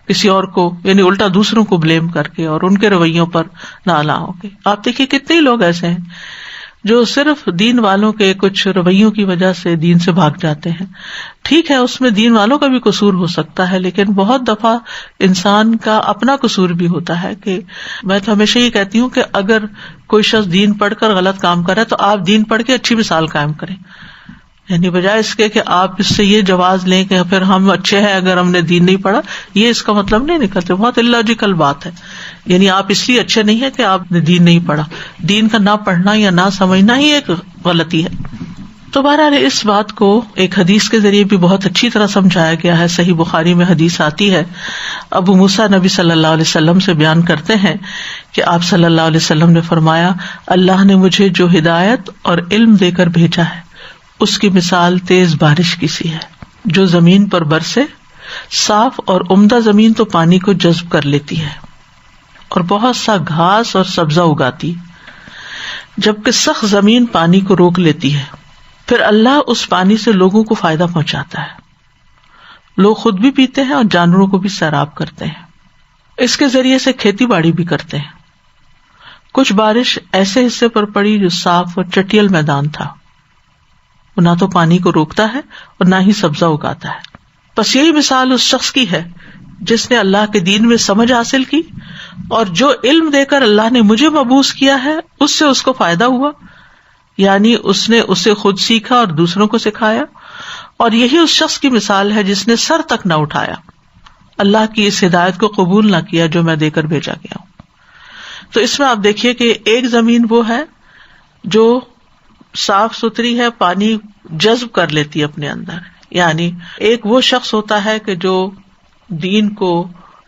کسی اور کو یعنی الٹا دوسروں کو بلیم کر کے اور ان کے رویوں پر نالاں ہو کے. آپ دیکھیے کتنے لوگ ایسے ہیں جو صرف دین والوں کے کچھ رویوں کی وجہ سے دین سے بھاگ جاتے ہیں. ٹھیک ہے اس میں دین والوں کا بھی قصور ہو سکتا ہے, لیکن بہت دفعہ انسان کا اپنا قصور بھی ہوتا ہے. کہ میں تو ہمیشہ یہ کہتی ہوں کہ اگر کوئی شخص دین پڑھ کر غلط کام کرے تو آپ دین پڑھ کے اچھی مثال قائم کریں, یعنی بجائے اس کے کہ آپ اس سے یہ جواز لیں کہ پھر ہم اچھے ہیں اگر ہم نے دین نہیں پڑھا. یہ اس کا مطلب نہیں نکلتے, بہت اللاجیکل بات ہے. یعنی آپ اس لیے اچھے نہیں ہیں کہ آپ نے دین نہیں پڑھا, دین کا نہ پڑھنا یا نہ سمجھنا ہی ایک غلطی ہے. تو بہرحال اس بات کو ایک حدیث کے ذریعے بھی بہت اچھی طرح سمجھایا گیا ہے. صحیح بخاری میں حدیث آتی ہے, ابو موسیٰ نبی صلی اللہ علیہ وسلم سے بیان کرتے ہیں کہ آپ صلی اللہ علیہ وسلم نے فرمایا, اللہ نے مجھے جو ہدایت اور علم دے کر بھیجا ہے اس کی مثال تیز بارش کی سی ہے جو زمین پر برسے. صاف اور عمدہ زمین تو پانی کو جذب کر لیتی ہے اور بہت سا گھاس اور سبزہ اگاتی, جبکہ سخت زمین پانی کو روک لیتی ہے. پھر اللہ اس پانی سے لوگوں کو فائدہ پہنچاتا ہے, لوگ خود بھی پیتے ہیں اور جانوروں کو بھی سیراب کرتے ہیں. اس کے ذریعے سے کھیتی باڑی بھی کرتے ہیں. کچھ بارش ایسے حصے پر پڑی جو صاف اور چٹیل میدان تھا, وہ نہ تو پانی کو روکتا ہے اور نہ ہی سبزہ اگاتا ہے. بس یہی مثال اس شخص کی ہے جس نے اللہ کے دین میں سمجھ حاصل کی اور جو علم دے کر اللہ نے مجھے مبعوث کیا ہے اس سے اس کو فائدہ ہوا, یعنی اس نے اسے خود سیکھا اور دوسروں کو سکھایا. اور یہی اس شخص کی مثال ہے جس نے سر تک نہ اٹھایا, اللہ کی اس ہدایت کو قبول نہ کیا جو میں دے کر بھیجا گیا ہوں. تو اس میں آپ دیکھیے کہ ایک زمین وہ ہے جو صاف ستھری ہے, پانی جذب کر لیتی ہے اپنے اندر, یعنی ایک وہ شخص ہوتا ہے کہ جو دین کو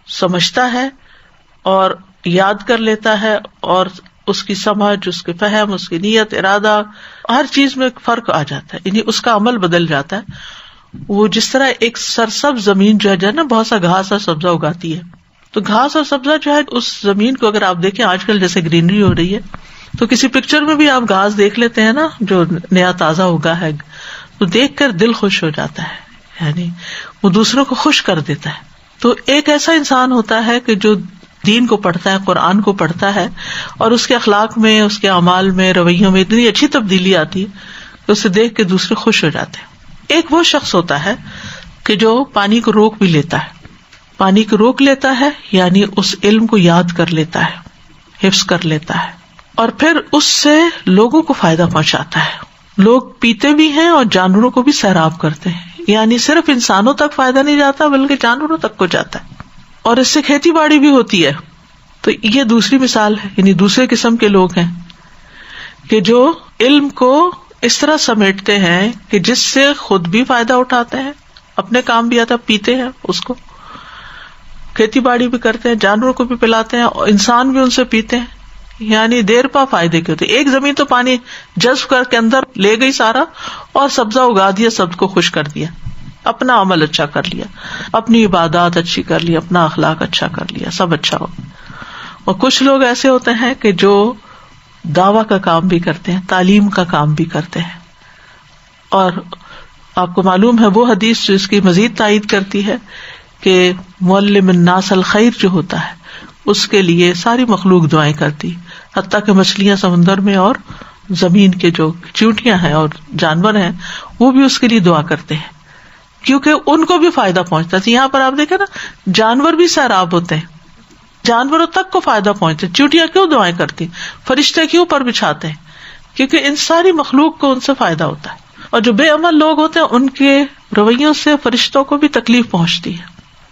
سمجھتا ہے اور یاد کر لیتا ہے, اور اس کی سمجھ, اس کے فہم, اس کی نیت, ارادہ, ہر چیز میں ایک فرق آ جاتا ہے, یعنی اس کا عمل بدل جاتا ہے. وہ جس طرح ایک سرسبز زمین جو ہے نا بہت سا گھاس اور سبزہ اگاتی ہے, تو گھاس اور سبزہ جو ہے اس زمین کو اگر آپ دیکھیں آج کل جیسے گرینری ہو رہی ہے تو کسی پکچر میں بھی آپ گھاس دیکھ لیتے ہیں نا جو نیا تازہ اگا ہے, تو دیکھ کر دل خوش ہو جاتا ہے, یعنی وہ دوسروں کو خوش کر دیتا ہے. تو ایک ایسا انسان ہوتا ہے کہ جو دین کو پڑھتا ہے, قرآن کو پڑھتا ہے, اور اس کے اخلاق میں, اس کے اعمال میں, رویوں میں اتنی اچھی تبدیلی آتی ہے کہ اسے دیکھ کے دوسرے خوش ہو جاتے ہیں. ایک وہ شخص ہوتا ہے کہ جو پانی کو روک بھی لیتا ہے, پانی کو روک لیتا ہے یعنی اس علم کو یاد کر لیتا ہے, حفظ کر لیتا ہے, اور پھر اس سے لوگوں کو فائدہ پہنچاتا ہے. لوگ پیتے بھی ہیں اور جانوروں کو بھی سیراب کرتے ہیں, یعنی صرف انسانوں تک فائدہ نہیں جاتا بلکہ جانوروں تک کو جاتا ہے, اور اس سے کھیتی باڑی بھی ہوتی ہے. تو یہ دوسری مثال ہے, یعنی دوسرے قسم کے لوگ ہیں کہ جو علم کو اس طرح سمیٹتے ہیں کہ جس سے خود بھی فائدہ اٹھاتے ہیں, اپنے کام بھی آتا, پیتے ہیں اس کو, کھیتی باڑی بھی کرتے ہیں، جانوروں کو بھی پلاتے ہیں، اور انسان بھی ان سے پیتے ہیں، یعنی دیر پا فائدے کے ہوتے. ایک زمین تو پانی جذب کر کے اندر لے گئی سارا، اور سبزہ اگا دیا، سب کو خوش کر دیا، اپنا عمل اچھا کر لیا، اپنی عبادات اچھی کر لی، اپنا اخلاق اچھا کر لیا، سب اچھا ہو. اور کچھ لوگ ایسے ہوتے ہیں کہ جو دعویٰ کا کام بھی کرتے ہیں، تعلیم کا کام بھی کرتے ہیں. اور آپ کو معلوم ہے وہ حدیث جو اس کی مزید تائید کرتی ہے کہ معلم الناس الخیر جو ہوتا ہے اس کے لیے ساری مخلوق دعائیں کرتی، حتیٰ کہ مچھلیاں سمندر میں اور زمین کے جو چیونٹیاں ہیں اور جانور ہیں وہ بھی اس کے لیے دعا کرتے ہیں، کیونکہ ان کو بھی فائدہ پہنچتا ہے. یہاں پر آپ دیکھیں نا، جانور بھی سیراب ہوتے ہیں، جانوروں تک کو فائدہ پہنچتا ہے. چیونٹیاں کیوں دعائیں کرتی، فرشتے کیوں پر بچھاتے ہیں؟ کیونکہ ان ساری مخلوق کو ان سے فائدہ ہوتا ہے. اور جو بے عمل لوگ ہوتے ہیں ان کے رویوں سے فرشتوں کو بھی تکلیف پہنچتی ہے،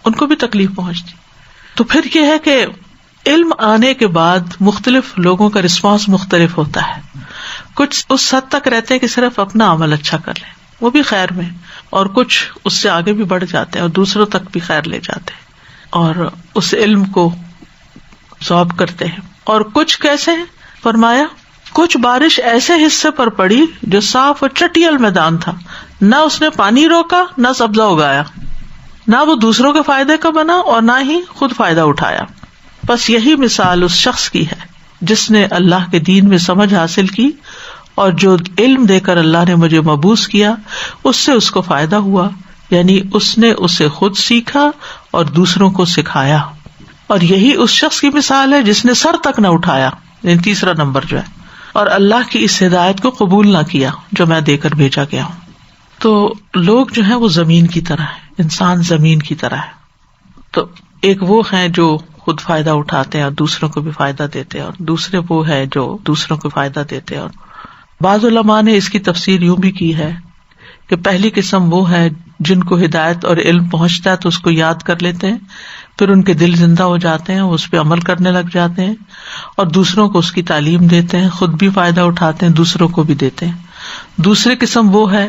ان کو بھی تکلیف پہنچتی. تو پھر یہ ہے کہ علم آنے کے بعد مختلف لوگوں کا رسپانس مختلف ہوتا ہے. کچھ اس حد تک رہتے ہیں کہ صرف اپنا عمل اچھا کر لیں، وہ بھی خیر میں، اور کچھ اس سے آگے بھی بڑھ جاتے ہیں اور دوسروں تک بھی خیر لے جاتے ہیں اور اس علم کو ذوب کرتے ہیں. اور کچھ کیسے ہیں؟ فرمایا کچھ بارش ایسے حصے پر پڑی جو صاف اور چٹیل میدان تھا، نہ اس نے پانی روکا، نہ سبزہ اگایا، نہ وہ دوسروں کے فائدے کا بنا اور نہ ہی خود فائدہ اٹھایا. بس یہی مثال اس شخص کی ہے جس نے اللہ کے دین میں سمجھ حاصل کی اور جو علم دے کر اللہ نے مجھے مبعوث کیا اس سے اس کو فائدہ ہوا، یعنی اس نے اسے خود سیکھا اور دوسروں کو سکھایا. اور یہی اس شخص کی مثال ہے جس نے سر تک نہ اٹھایا، یعنی تیسرا نمبر جو ہے، اور اللہ کی اس ہدایت کو قبول نہ کیا جو میں دے کر بھیجا گیا ہوں. تو لوگ جو ہیں وہ زمین کی طرح ہے، انسان زمین کی طرح ہے. تو ایک وہ ہیں جو خود فائدہ اٹھاتے ہیں اور دوسروں کو بھی فائدہ دیتے ہیں، اور دوسرے وہ ہے جو دوسروں کو فائدہ دیتے ہیں. اور بعض علماء نے اس کی تفسیر یوں بھی کی ہے کہ پہلی قسم وہ ہے جن کو ہدایت اور علم پہنچتا ہے تو اس کو یاد کر لیتے ہیں، پھر ان کے دل زندہ ہو جاتے ہیں، اس پہ عمل کرنے لگ جاتے ہیں اور دوسروں کو اس کی تعلیم دیتے ہیں، خود بھی فائدہ اٹھاتے ہیں، دوسروں کو بھی دیتے ہیں. دوسری قسم وہ ہے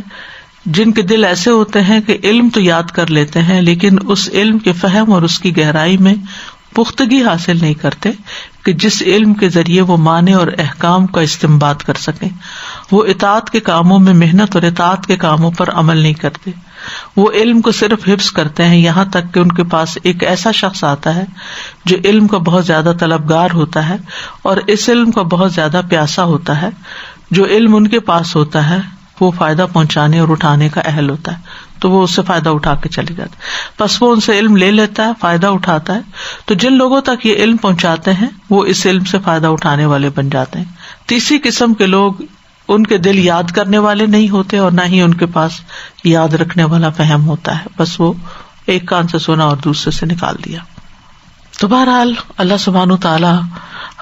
جن کے دل ایسے ہوتے ہیں کہ علم تو یاد کر لیتے ہیں لیکن اس علم کے فہم اور اس کی گہرائی میں پختگی حاصل نہیں کرتے کہ جس علم کے ذریعے وہ معنی اور احکام کا استنباط کر سکیں. وہ اطاعت کے کاموں میں محنت اور اطاعت کے کاموں پر عمل نہیں کرتے. وہ علم کو صرف حفظ کرتے ہیں یہاں تک کہ ان کے پاس ایک ایسا شخص آتا ہے جو علم کا بہت زیادہ طلبگار ہوتا ہے اور اس علم کا بہت زیادہ پیاسا ہوتا ہے. جو علم ان کے پاس ہوتا ہے وہ فائدہ پہنچانے اور اٹھانے کا اہل ہوتا ہے تو وہ اس سے فائدہ اٹھا کے چلے جاتے، بس وہ ان سے علم لے لیتا ہے، فائدہ اٹھاتا ہے. تو جن لوگوں تک یہ علم پہنچاتے ہیں وہ اس علم سے فائدہ اٹھانے والے بن جاتے ہیں. تیسری قسم کے لوگ، ان کے دل یاد کرنے والے نہیں ہوتے اور نہ ہی ان کے پاس یاد رکھنے والا فہم ہوتا ہے، بس وہ ایک کان سے سنا اور دوسرے سے نکال دیا. تو بہرحال اللہ سبحانہ تعالی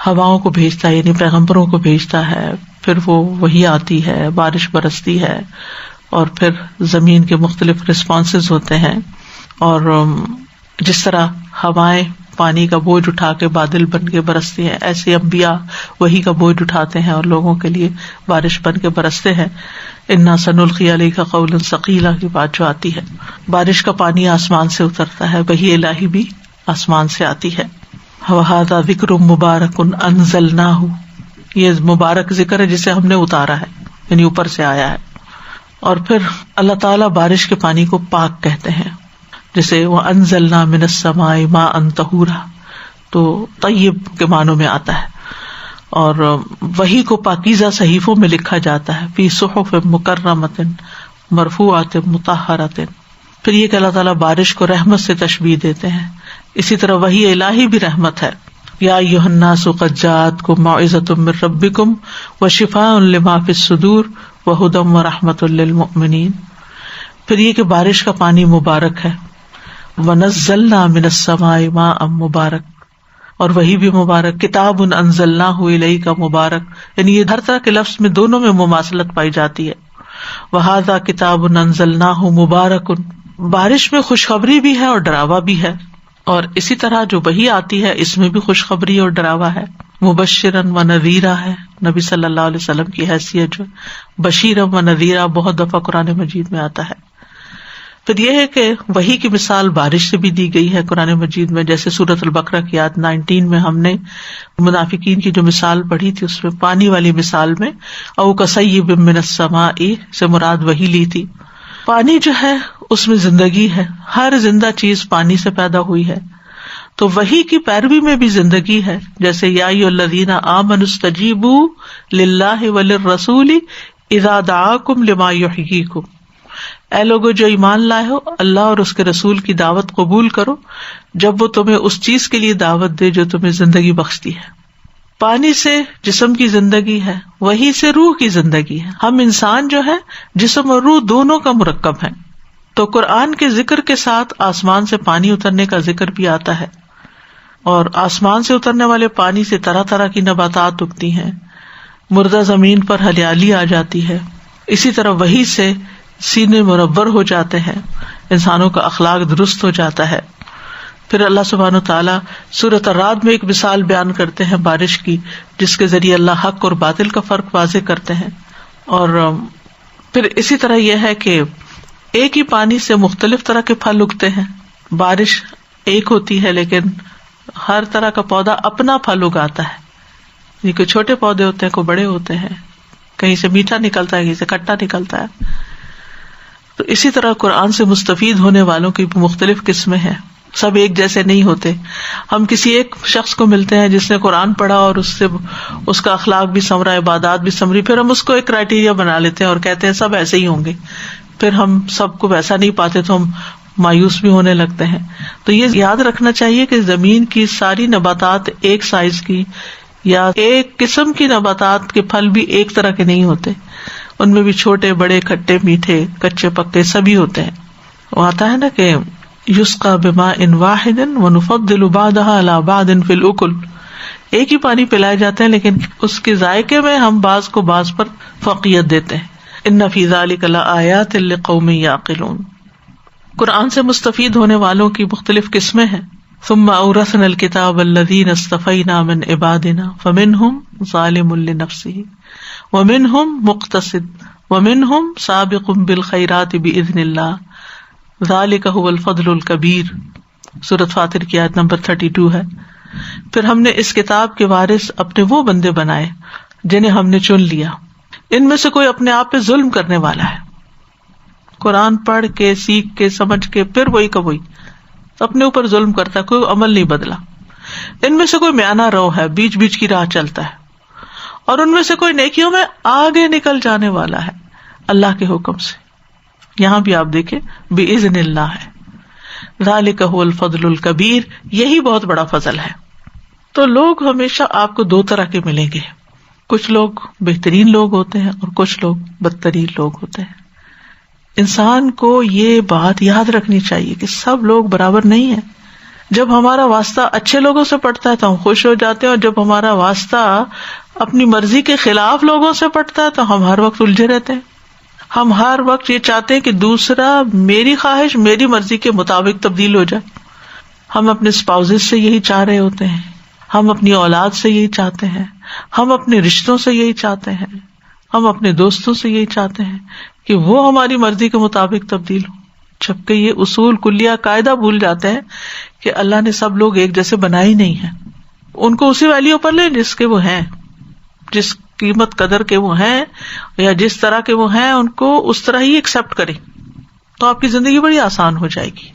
ہواؤں کو بھیجتا ہے، یعنی پیغمبروں کو بھیجتا ہے، پھر وہ وحی آتی ہے، بارش برستی ہے، اور پھر زمین کے مختلف رسپانسز ہوتے ہیں. اور جس طرح ہوائیں پانی کا بوجھ اٹھا کے بادل بن کے برستی ہیں، ایسے انبیاء وحی کا بوجھ اٹھاتے ہیں اور لوگوں کے لیے بارش بن کے برستے ہیں. انا سنلقی علیک قولا ثقیلا کی بات جو آتی ہے، بارش کا پانی آسمان سے اترتا ہے، وحی الہی بھی آسمان سے آتی ہے. وھذا ذکر مبارک انزلناہ، یہ مبارک ذکر ہے جسے ہم نے اتارا ہے، یعنی اوپر سے آیا ہے. اور پھر اللہ تعالیٰ بارش کے پانی کو پاک کہتے ہیں، جیسے وَأَنزَلْنَا مِنَ السَّمَاءِ مَاءً طَهُورًا، تو طیب کے معنوں میں آتا ہے. اور وحی کو پاکیزہ صحیفوں میں لکھا جاتا ہے، فی صحف مکرمۃ مرفوعۃ مطہرۃ. پھر یہ کہ اللہ تعالیٰ بارش کو رحمت سے تشبیہ دیتے ہیں. اسی طرح وحی الہی بھی رحمت ہے. یا ایھا الناس قد جاءتکم موعظۃ من ربکم وشفاء لما فی الصدور وہدی ورحمۃ للمؤمنین. پھر یہ کہ بارش کا پانی مبارک ہے، ونزلنا من السماء ماء مبارک، اور وہی بھی مبارک. کتاب انزلناہ الیک مبارک، یعنی یہ ہر طرح کے لفظ میں دونوں میں مماثلت پائی جاتی ہے. وہذا کتاب انزلناہ مبارک، بارش میں خوشخبری بھی ہے اور ڈراوا بھی ہے. اور اسی طرح جو وحی آتی ہے اس میں بھی خوشخبری اور ڈراوا ہے. مبشرا و نذیرا ہے، نبی صلی اللہ علیہ وسلم کی حیثیت جو بشیرا و نذیرا بہت دفعہ قرآن مجید میں آتا ہے. پھر یہ ہے کہ وحی کی مثال بارش سے بھی دی گئی ہے قرآن مجید میں، جیسے سورۃ البقرہ کی آیت 19 میں ہم نے منافقین کی جو مثال پڑھی تھی اس میں پانی والی مثال میں او کصیب من السماء سے مراد وہی لی تھی. پانی جو ہے اس میں زندگی ہے، ہر زندہ چیز پانی سے پیدا ہوئی ہے. تو وحی کی پیروی میں بھی زندگی ہے، جیسے یا ایھا الذین آمنوا استجیبوا للہ وللرسول اذا دعاکم لما یحییکم، اے لوگو جو ایمان لائے ہو، اللہ اور اس کے رسول کی دعوت قبول کرو جب وہ تمہیں اس چیز کے لیے دعوت دے جو تمہیں زندگی بخشتی ہے. پانی سے جسم کی زندگی ہے، وحی سے روح کی زندگی ہے. ہم انسان جو ہے جسم اور روح دونوں کا مرکب ہے. تو قرآن کے ذکر کے ساتھ آسمان سے پانی اترنے کا ذکر بھی آتا ہے، اور آسمان سے اترنے والے پانی سے طرح طرح کی نباتات اگتی ہیں، مردہ زمین پر ہریالی آ جاتی ہے. اسی طرح وحی سے سینے منور ہو جاتے ہیں، انسانوں کا اخلاق درست ہو جاتا ہے. پھر اللہ سبحانہ وتعالیٰ سورۃ الرعد میں ایک مثال بیان کرتے ہیں بارش کی، جس کے ذریعے اللہ حق اور باطل کا فرق واضح کرتے ہیں. اور پھر اسی طرح یہ ہے کہ ایک ہی پانی سے مختلف طرح کے پھل اگتے ہیں. بارش ایک ہوتی ہے لیکن ہر طرح کا پودا اپنا پھل اگاتا ہے. یہ کوئی چھوٹے پودے ہوتے ہیں، کوئی بڑے ہوتے ہیں، کہیں سے میٹھا نکلتا ہے، کہیں سے کھٹا نکلتا ہے. تو اسی طرح قرآن سے مستفید ہونے والوں کی مختلف قسمیں ہیں، سب ایک جیسے نہیں ہوتے. ہم کسی ایک شخص کو ملتے ہیں جس نے قرآن پڑھا اور اس سے اس کا اخلاق بھی سنورا، عبادات بھی سنوری، پھر ہم اس کو ایک کرائیٹیریا بنا لیتے ہیں اور کہتے ہیں سب ایسے ہی ہوں گے. پھر ہم سب کو ویسا نہیں پاتے تو ہم مایوس بھی ہونے لگتے ہیں. تو یہ یاد رکھنا چاہیے کہ زمین کی ساری نباتات ایک سائز کی یا ایک قسم کی نباتات کے پھل بھی ایک طرح کے نہیں ہوتے، ان میں بھی چھوٹے بڑے، کھٹے میٹھے، کچے پکے سبھی ہوتے ہیں. وہ آتا ہے نا کہ یسقى بماء واحد ونفضل بعضها على بعض في الاكل، ایک ہی پانی پلائے جاتے ہیں لیکن اس کے ذائقے میں ہم بعض کو بعض پر فوقیت دیتے ہیں. ان فی ذلک لآیات لقوم یعقلون. قرآن سے مستفید ہونے والوں کی مختلف قسمیں ہیں. ثم اورثنا الکتاب الذین اصطفینا من عبادنا فمنهم ظالم لنفسه ومنهم مقتصد ومنهم سابق بالخیرات بإذن اللہ ذلک هو الفضل الکبیر. سورۃ فاطر کی آیت نمبر 32 ہے. پھر ہم نے اس کتاب کے وارث اپنے وہ بندے بنائے جنہیں ہم نے چن لیا، ان میں سے کوئی اپنے آپ پہ ظلم کرنے والا ہے، قرآن پڑھ کے سیکھ کے سمجھ کے پھر وہی کا وہی اپنے اوپر ظلم کرتا ہے، کوئی عمل نہیں بدلا. ان میں سے کوئی میانہ رو ہے، بیچ بیچ کی راہ چلتا ہے، اور ان میں سے کوئی نیکیوں میں آگے نکل جانے والا ہے اللہ کے حکم سے. یہاں بھی آپ دیکھیں بِإِذْنِ اللہ ہے. ذَلِكَ هُوَ الْفَضْلُ الْكَبِيرُ، یہی بہت بڑا فضل ہے. تو لوگ ہمیشہ آپ کو دو طرح کے ملیں گے، کچھ لوگ بہترین لوگ ہوتے ہیں اور کچھ لوگ بدترین لوگ ہوتے ہیں. انسان کو یہ بات یاد رکھنی چاہیے کہ سب لوگ برابر نہیں ہیں. جب ہمارا واسطہ اچھے لوگوں سے پڑتا ہے تو ہم خوش ہو جاتے ہیں، اور جب ہمارا واسطہ اپنی مرضی کے خلاف لوگوں سے پڑتا ہے تو ہم ہر وقت الجھے رہتے ہیں. ہم ہر وقت یہ چاہتے ہیں کہ دوسرا میری خواہش میری مرضی کے مطابق تبدیل ہو جائے. ہم اپنے اسپاؤزز سے یہی چاہ رہے ہوتے ہیں، ہم اپنی اولاد سے یہی چاہتے ہیں، ہم اپنے رشتوں سے یہی چاہتے ہیں، ہم اپنے دوستوں سے یہی چاہتے ہیں کہ وہ ہماری مرضی کے مطابق تبدیل ہو. جبکہ یہ اصول کلیہ قاعدہ بھول جاتے ہیں کہ اللہ نے سب لوگ ایک جیسے بنائے ہی نہیں ہیں. ان کو اسی ویلیو پر لیں جس کے وہ ہیں، جس قیمت قدر کے وہ ہیں یا جس طرح کے وہ ہیں ان کو اس طرح ہی ایکسپٹ کریں، تو آپ کی زندگی بڑی آسان ہو جائے گی.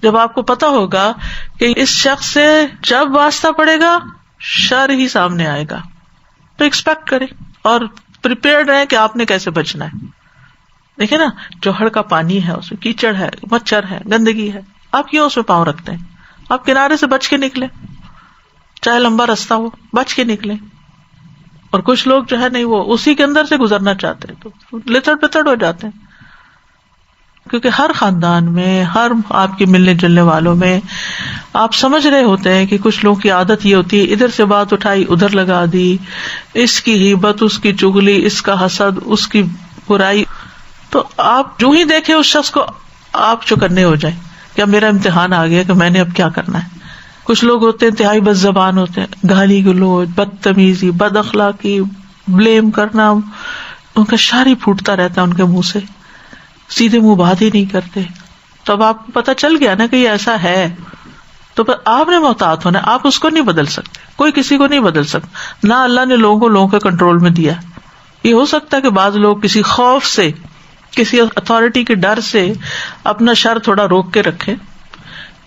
جب آپ کو پتا ہوگا کہ اس شخص سے جب واسطہ پڑے گا شر ہی سامنے آئے گا، تو ایکسپیکٹ کریں اور پریپیئرڈ رہیں کہ آپ نے کیسے بچنا ہے. دیکھیں نا، جوہر کا پانی ہے، اس میں کیچڑ ہے، مچھر ہے، گندگی ہے، آپ کیوں اس میں پاؤں رکھتے ہیں؟ آپ کنارے سے بچ کے نکلیں، چاہے لمبا راستہ ہو بچ کے نکلیں. اور کچھ لوگ جو ہے نہیں، وہ اسی کے اندر سے گزرنا چاہتے ہیں تو لتڑ پتڑ ہو جاتے ہیں. کیونکہ ہر خاندان میں، ہر آپ کے ملنے جلنے والوں میں آپ سمجھ رہے ہوتے ہیں کہ کچھ لوگوں کی عادت یہ ہوتی ہے ادھر سے بات اٹھائی ادھر لگا دی، اس کی غیبت، اس کی چغلی، اس کا حسد، اس کی برائی. تو آپ جو ہی دیکھیں اس شخص کو آپ چوکنے ہو جائیں کہ اب میرا امتحان آ گیا کہ میں نے اب کیا کرنا ہے. کچھ لوگ ہوتے ہیں انتہائی بد زبان ہوتے ہیں، گالی گلوچ، بدتمیزی، بد اخلاقی، بلیم کرنا، ان کا شار ہی پھوٹتا رہتا ہے ان کے منہ سے. سیدھے منہ بات ہی نہیں کرتے. تو اب آپ کو پتہ چل گیا نا کہ یہ ایسا ہے, تو پھر آپ نے محتاط ہونا. آپ اس کو نہیں بدل سکتے, کوئی کسی کو نہیں بدل سکتا, نہ اللہ نے لوگوں کے کنٹرول میں دیا. یہ ہو سکتا ہے کہ بعض لوگ کسی خوف سے, کسی اتھارٹی کے ڈر سے اپنا شر تھوڑا روک کے رکھے,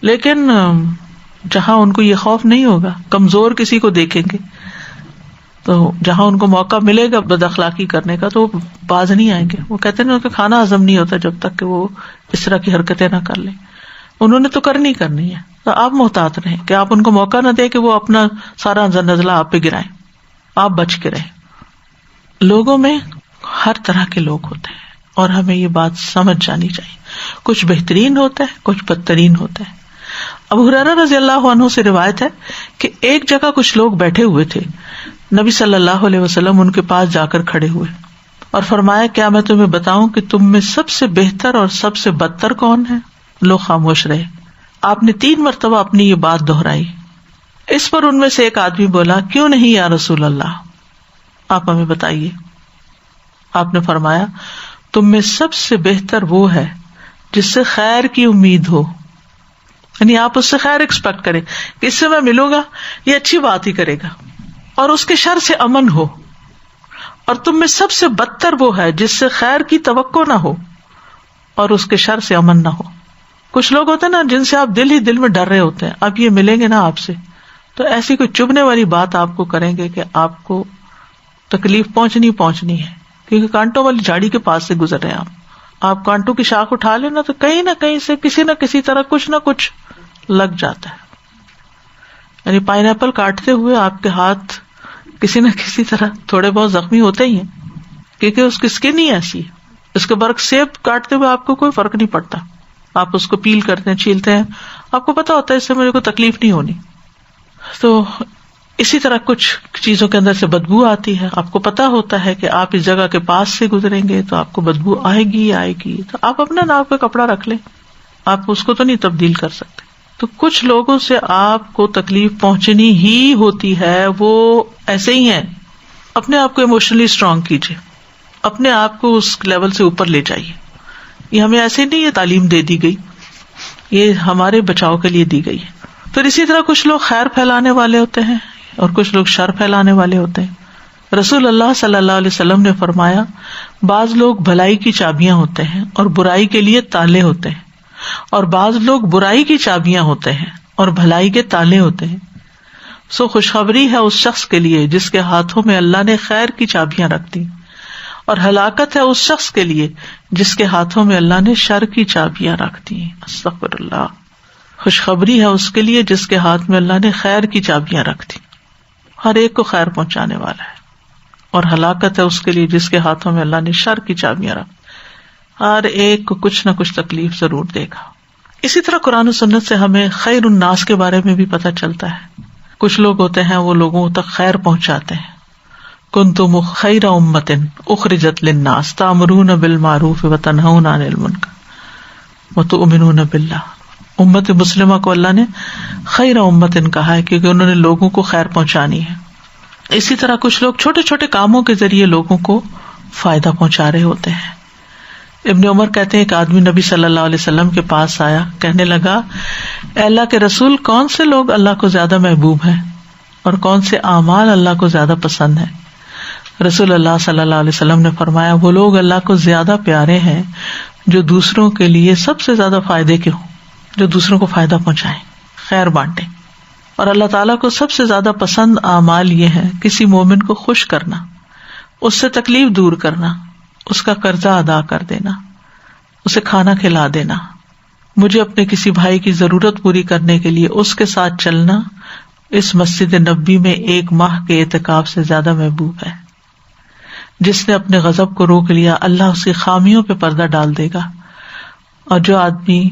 لیکن جہاں ان کو یہ خوف نہیں ہوگا, کمزور کسی کو دیکھیں گے تو جہاں ان کو موقع ملے گا بد اخلاقی کرنے کا تو وہ باز نہیں آئیں گے. وہ کہتے ہیں ان کا کھانا ہضم نہیں ہوتا جب تک کہ وہ اس طرح کی حرکتیں نہ کر لیں. انہوں نے تو کرنی ہے. تو آپ محتاط رہیں کہ آپ ان کو موقع نہ دیں کہ وہ اپنا سارا نزلہ آپ پہ گرائیں. آپ بچ کے رہیں. لوگوں میں ہر طرح کے لوگ ہوتے ہیں اور ہمیں یہ بات سمجھ جانی چاہیے. کچھ بہترین ہوتا ہے, کچھ بدترین ہوتا ہے. ابو ہریرہ رضی اللہ عنہ سے روایت ہے کہ ایک جگہ کچھ لوگ بیٹھے ہوئے تھے. نبی صلی اللہ علیہ وسلم ان کے پاس جا کر کھڑے ہوئے اور فرمایا, کیا میں تمہیں بتاؤں کہ تم میں سب سے بہتر اور سب سے بدتر کون ہے؟ لوگ خاموش رہے. آپ نے 3 مرتبہ اپنی یہ بات دہرائی. اس پر ان میں سے ایک آدمی بولا, کیوں نہیں یا رسول اللہ, آپ ہمیں بتائیے. آپ نے فرمایا, تم میں سب سے بہتر وہ ہے جس سے خیر کی امید ہو, یعنی آپ اس سے خیر ایکسپیکٹ کریں کہ اس سے میں ملوں گا, یہ اچھی بات ہی کرے گا, اور اس کے شر سے امن ہو. اور تم میں سب سے بدتر وہ ہے جس سے خیر کی توقع نہ ہو اور اس کے شر سے امن نہ ہو. کچھ لوگ ہوتے ہیں نا جن سے آپ دل ہی دل میں ڈر رہے ہوتے ہیں, اب یہ ملیں گے نا آپ سے تو ایسی کوئی چبھنے والی بات آپ کو کریں گے کہ آپ کو تکلیف پہنچنی ہے, کیونکہ کانٹوں والی جھاڑی کے پاس سے گزر رہے ہیں آپ کانٹوں کی شاخ اٹھا لینا تو کہیں نہ کہیں سے کسی نہ کسی طرح کچھ نہ کچھ لگ جاتا ہے. یعنی پائن ایپل کاٹتے ہوئے آپ کے ہاتھ کسی نہ کسی طرح تھوڑے بہت زخمی ہوتے ہی ہیں, کیونکہ اس کی اسکن ہی ایسی ہے. اس کے برعکس سیب کاٹتے ہوئے آپ کو کوئی فرق نہیں پڑتا, آپ اس کو پیل کرتے ہیں, چھیلتے ہیں, آپ کو پتا ہوتا ہے اس سے مجھے کوئی تکلیف نہیں ہونی. تو اسی طرح کچھ چیزوں کے اندر سے بدبو آتی ہے, آپ کو پتا ہوتا ہے کہ آپ اس جگہ کے پاس سے گزریں گے تو آپ کو بدبو آئے گی, تو آپ اپنا ناک پہ کپڑا رکھ لیں, آپ اس کو تو نہیں تبدیل کر سکتے. تو کچھ لوگوں سے آپ کو تکلیف پہنچنی ہی ہوتی ہے, وہ ایسے ہی ہیں. اپنے آپ کو ایموشنلی اسٹرانگ کیجیے, اپنے آپ کو اس لیول سے اوپر لے جائیے. یہ ہمیں ایسے نہیں یہ تعلیم دے دی گئی, یہ ہمارے بچاؤ کے لیے دی گئی ہے. پھر اسی طرح کچھ لوگ خیر پھیلانے والے ہوتے ہیں اور کچھ لوگ شر پھیلانے والے ہوتے ہیں. رسول اللہ صلی اللہ علیہ وسلم نے فرمایا, بعض لوگ بھلائی کی چابیاں ہوتے ہیں اور برائی کے لیے تالے ہوتے ہیں, اور بعض لوگ برائی کی چابیاں ہوتے ہیں اور بھلائی کے تالے ہوتے ہیں. سو خوشخبری ہے اس شخص کے لیے جس کے ہاتھوں میں اللہ نے خیر کی چابیاں رکھ دی, اور ہلاکت ہے اس شخص کے لیے جس کے ہاتھوں میں اللہ نے شر کی چابیاں رکھ دی. استغفر اللہ. خوشخبری ہے اس کے لیے جس کے ہاتھ میں اللہ نے خیر کی چابیاں رکھ دی, ہر ایک کو خیر پہنچانے والا ہے, اور ہلاکت ہے اس کے لیے جس کے ہاتھوں میں اللہ نے شر کی چابیاں رکھ, ہر ایک کو کچھ نہ کچھ تکلیف ضرور دے گا. اسی طرح قرآن و سنت سے ہمیں خیر الناس کے بارے میں بھی پتہ چلتا ہے. کچھ لوگ ہوتے ہیں وہ لوگوں تک خیر پہنچاتے ہیں. کنتم خیر امۃ اخرجت للناس تأمرون بالمعروف وتنہون عن المنکر وتؤمنون باللہ. امت مسلمہ کو اللہ نے خیر امت کہا ہے کیونکہ انہوں نے لوگوں کو خیر پہنچانی ہے. اسی طرح کچھ لوگ چھوٹے چھوٹے کاموں کے ذریعے لوگوں کو فائدہ پہنچا رہے ہوتے ہیں. ابن عمر کہتے ہیں ایک آدمی نبی صلی اللہ علیہ وسلم کے پاس آیا, کہنے لگا, اے اللہ کے رسول, کون سے لوگ اللہ کو زیادہ محبوب ہیں اور کون سے اعمال اللہ کو زیادہ پسند ہیں؟ رسول اللہ صلی اللہ علیہ وسلم نے فرمایا, وہ لوگ اللہ کو زیادہ پیارے ہیں جو دوسروں کے لیے سب سے زیادہ فائدے کے ہوں, جو دوسروں کو فائدہ پہنچائیں, خیر بانٹیں. اور اللہ تعالیٰ کو سب سے زیادہ پسند اعمال یہ ہیں, کسی مومن کو خوش کرنا, اس سے تکلیف دور کرنا, اس کا قرضہ ادا کر دینا, اسے کھانا کھلا دینا. مجھے اپنے کسی بھائی کی ضرورت پوری کرنے کے لیے اس کے ساتھ چلنا اس مسجد نبوی میں 1 ماہ کے اعتکاف سے زیادہ محبوب ہے. جس نے اپنے غضب کو روک لیا اللہ اس کی خامیوں پہ پردہ ڈال دے گا, اور جو آدمی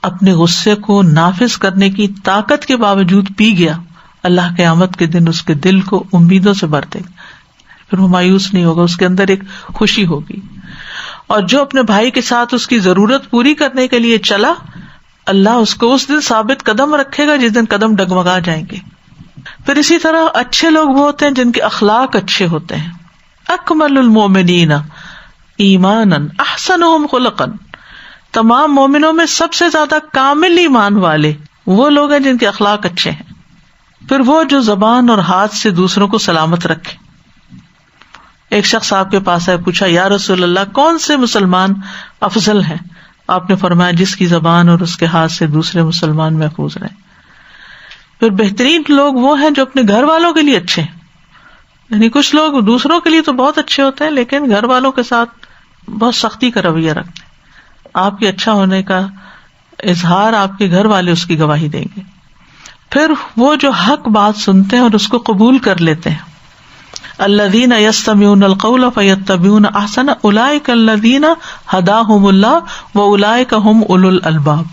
اپنے غصے کو نافذ کرنے کی طاقت کے باوجود پی گیا, اللہ قیامت کے دن اس کے دل کو امیدوں سے بھر دے گا, پھر وہ مایوس نہیں ہوگا, اس کے اندر ایک خوشی ہوگی. اور جو اپنے بھائی کے ساتھ اس کی ضرورت پوری کرنے کے لیے چلا, اللہ اس کو اس دن ثابت قدم رکھے گا جس دن قدم ڈگمگا جائیں گے. پھر اسی طرح اچھے لوگ وہ ہوتے ہیں جن کے اخلاق اچھے ہوتے ہیں. اکمل المومنین ایمانا احسنہم خلقا، تمام مومنوں میں سب سے زیادہ کامل ایمان والے وہ لوگ ہیں جن کے اخلاق اچھے ہیں. پھر وہ جو زبان اور ہاتھ سے دوسروں کو سلامت رکھے. ایک شخص آپ کے پاس آئے، پوچھا یا رسول اللہ کون سے مسلمان افضل ہیں؟ آپ نے فرمایا جس کی زبان اور اس کے ہاتھ سے دوسرے مسلمان محفوظ رہیں. پھر بہترین لوگ وہ ہیں جو اپنے گھر والوں کے لیے اچھے ہیں. یعنی کچھ لوگ دوسروں کے لیے تو بہت اچھے ہوتے ہیں لیکن گھر والوں کے ساتھ بہت سختی کا رویہ رکھتے ہیں. آپ کے اچھا ہونے کا اظہار آپ کے گھر والے اس کی گواہی دیں گے. پھر وہ جو حق بات سنتے ہیں اور اس کو قبول کر لیتے ہیں. الذین یستمعون القول فیتبعون احسنہ اولئک الذین ہداہم اللہ واولئک هم اولو الالباب.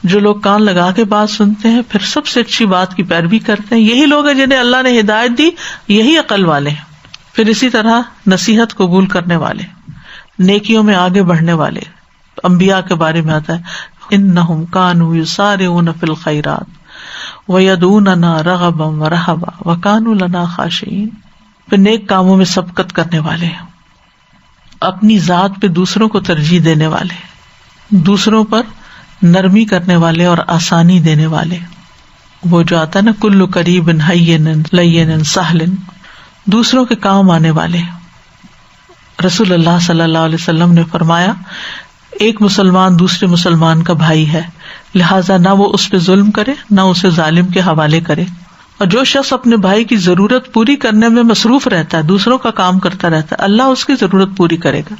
جو لوگ کان لگا کے بات سنتے ہیں پھر سب سے اچھی بات کی پیروی کرتے ہیں، یہی لوگ ہیں جنہیں اللہ نے ہدایت دی، یہی عقل والے ہیں. پھر اسی طرح نصیحت قبول کرنے والے، نیکیوں میں آگے بڑھنے والے. انبیاء کے بارے میں آتا ہے انہم کانوا یسارعون فی الخیرات ویدعوننا رغبا ورہبا وکانوا لنا خاشعین. پھر نیک کاموں میں سبقت کرنے والے، اپنی ذات پہ دوسروں کو ترجیح دینے والے، دوسروں پر نرمی کرنے والے اور آسانی دینے والے. وہ جو آتا ہے نا کل قریب ہین لین سہل، دوسروں کے کام آنے والے. رسول اللہ صلی اللہ علیہ وسلم نے فرمایا ایک مسلمان دوسرے مسلمان کا بھائی ہے، لہذا نہ وہ اس پہ ظلم کرے نہ اسے ظالم کے حوالے کرے. اور جو شخص اپنے بھائی کی ضرورت پوری کرنے میں مصروف رہتا ہے، دوسروں کا کام کرتا رہتا ہے، اللہ اس کی ضرورت پوری کرے گا.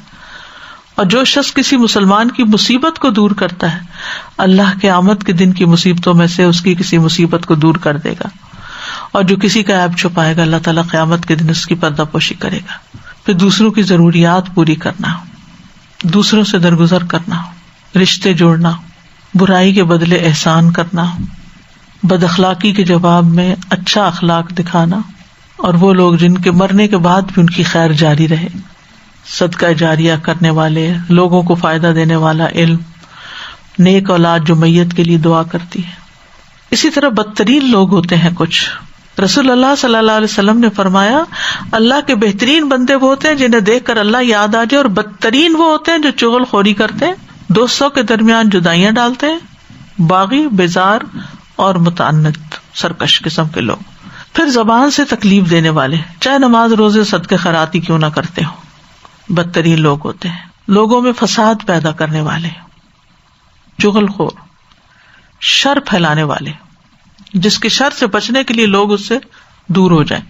اور جو شخص کسی مسلمان کی مصیبت کو دور کرتا ہے، اللہ قیامت کے دن کی مصیبتوں میں سے اس کی کسی مصیبت کو دور کر دے گا. اور جو کسی کا عیب چھپائے گا، اللہ تعالیٰ قیامت کے دن اس کی پردہ پوشی کرے گا. پھر دوسروں کی ضروریات پوری کرنا، دوسروں سے درگزر کرنا، رشتے جوڑنا، برائی کے بدلے احسان کرنا، بد اخلاقی کے جواب میں اچھا اخلاق دکھانا، اور وہ لوگ جن کے مرنے کے بعد بھی ان کی خیر جاری رہے، صدقہ جاریہ کرنے والے، لوگوں کو فائدہ دینے والا علم، نیک اولاد جو میت کے لیے دعا کرتی ہے. اسی طرح بدترین لوگ ہوتے ہیں کچھ. رسول اللہ صلی اللہ علیہ وسلم نے فرمایا اللہ کے بہترین بندے وہ ہوتے ہیں جنہیں دیکھ کر اللہ یاد آ جائے، اور بدترین وہ ہوتے ہیں جو چغل خوری کرتے ہیں، دوستوں کے درمیان جدائیاں ڈالتے ہیں، باغی، بیزار اور متعنت سرکش قسم کے لوگ. پھر زبان سے تکلیف دینے والے، چاہے نماز روزے صدقے خیراتی کیوں نہ کرتے ہوں، بدترین لوگ ہوتے ہیں. لوگوں میں فساد پیدا کرنے والے، چغل خور، شر پھیلانے والے، جس کے شر سے بچنے کے لیے لوگ اس سے دور ہو جائیں.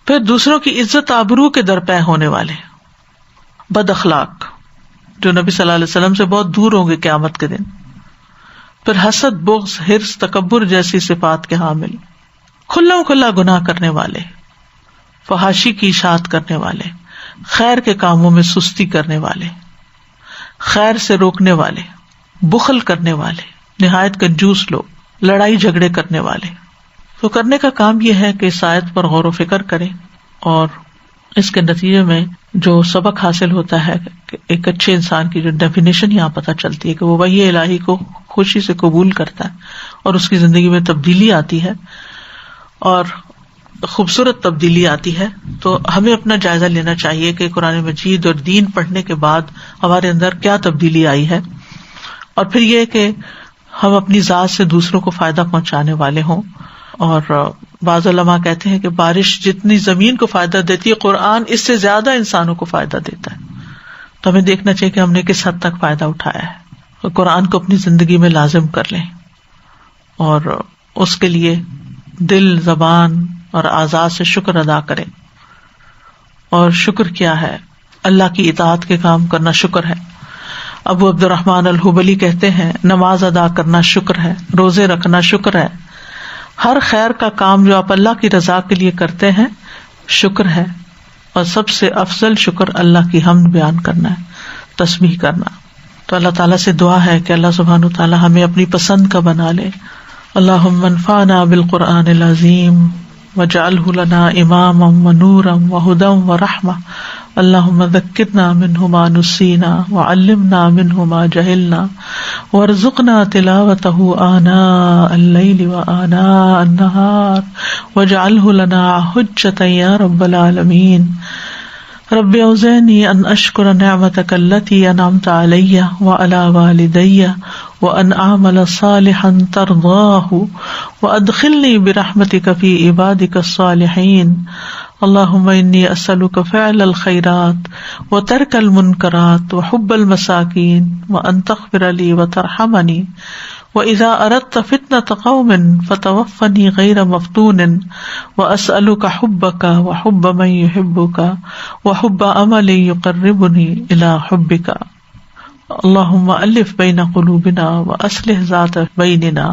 پھر دوسروں کی عزت آبرو کے درپے ہونے والے، بد اخلاق جو نبی صلی اللہ علیہ وسلم سے بہت دور ہوں گے قیامت کے دن. پھر حسد، بغض، حرص، تکبر جیسی صفات کے حامل، کھلا کھلا گناہ کرنے والے، فحاشی کی اشاعت کرنے والے، خیر کے کاموں میں سستی کرنے والے، خیر سے روکنے والے، بخل کرنے والے، نہایت کنجوس لوگ، لڑائی جھگڑے کرنے والے. تو کرنے کا کام یہ ہے کہ اس آیت پر غور و فکر کریں، اور اس کے نتیجے میں جو سبق حاصل ہوتا ہے کہ ایک اچھے انسان کی جو ڈیفینیشن یہاں پتہ چلتی ہے کہ وہ وحی الہی کو خوشی سے قبول کرتا ہے اور اس کی زندگی میں تبدیلی آتی ہے اور خوبصورت تبدیلی آتی ہے. تو ہمیں اپنا جائزہ لینا چاہیے کہ قرآن مجید اور دین پڑھنے کے بعد ہمارے اندر کیا تبدیلی آئی ہے، اور پھر یہ کہ ہم اپنی ذات سے دوسروں کو فائدہ پہنچانے والے ہوں. اور بعض علماء کہتے ہیں کہ بارش جتنی زمین کو فائدہ دیتی ہے، قرآن اس سے زیادہ انسانوں کو فائدہ دیتا ہے. تو ہمیں دیکھنا چاہیے کہ ہم نے کس حد تک فائدہ اٹھایا ہے، اور قرآن کو اپنی زندگی میں لازم کر لیں، اور اس کے لیے دل، زبان اور اعضاء سے شکر ادا کریں. اور شکر کیا ہے؟ اللہ کی اطاعت کے کام کرنا شکر ہے. ابو عبد الرحمن الحبلی کہتے ہیں نماز ادا کرنا شکر ہے، روزے رکھنا شکر ہے، ہر خیر کا کام جو آپ اللہ کی رضا کے لیے کرتے ہیں شکر ہے. اور سب سے افضل شکر اللہ کی حمد بیان کرنا ہے، تسبیح کرنا. تو اللہ تعالیٰ سے دعا ہے کہ اللہ سبحانہ وتعالیٰ ہمیں اپنی پسند کا بنا لے. اللہم انفعنا بالقرآن العظیم واجعلہ لنا اماما ونورا وہدی ورحمہ. اللہم ذکرنا منہ ما نسینا وعلمنا منہ ما جہلنا وارزقنا تلاوتہ آناء اللیل وآناء النہار واجعلہ لنا حجۃ یا رب العالمین. رب اوزعنی ان اشکر نعمتک التی انعمت علی وعلی والدی وان اعمل صالحا ترضاہ وادخلنی برحمتک فی عبادک الصالحین اللہم انی اسألک فعل الخیرات وترک المنکرات وحب المساکین وان تغفر لی وترحمنی وَإِذَا أَرَدْتَ فِتْنَةَ قَوْمٍ فَتَوَفَّنِي غَيْرَ مَفْتُونٍ وَأَسْأَلُكَ حُبَّكَ وَحُبَّ مَن يُحِبُّكَ وَحُبَّ عَمَلٍ يُقَرِّبُنِي إِلَى حُبِّكَ اللہم الف بین قلوبنا واصلح ذات بیننا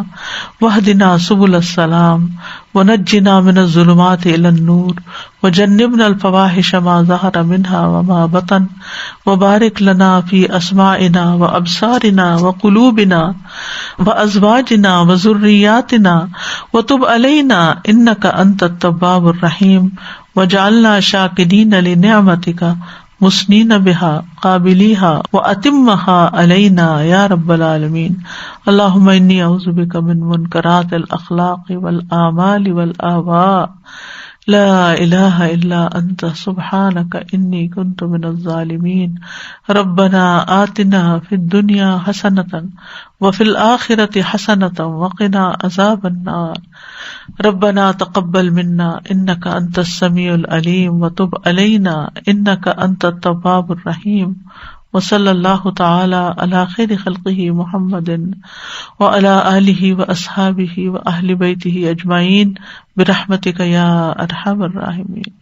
واہدنا سبل السلام ونجنا من الظلمات الى النور وجنبنا الفواحش ما ظہر منها وما بطن وبارک لنا فی اسماعنا وابصارنا وقلوبنا وازواجنا وذریاتنا وتب علینا انک انت التواب الرحیم وجعلنا شاکرین لنعمتک مسنین بہا قابلیہا واتمہا علینا یا رب العالمین اللہم انی اعوذ بک من منکرات الاخلاق والاعمال والاہواء لا الہ الا انت سبحانک انی کنت من الظالمین ربنا آتنا فی الدنیا حسنۃ وفی الآخرۃ حسنۃ وقنا عذاب النار ربنا تقبل منا انک انت السمیع العلیم وتب علینا انک انت التواب الرحیم وصلی اللہ تعالی علی خیر خلقہ محمد وعلی آلہ واصحابہ واہل بیتہ اجمعین برحمتک یا ارحم الراحمین.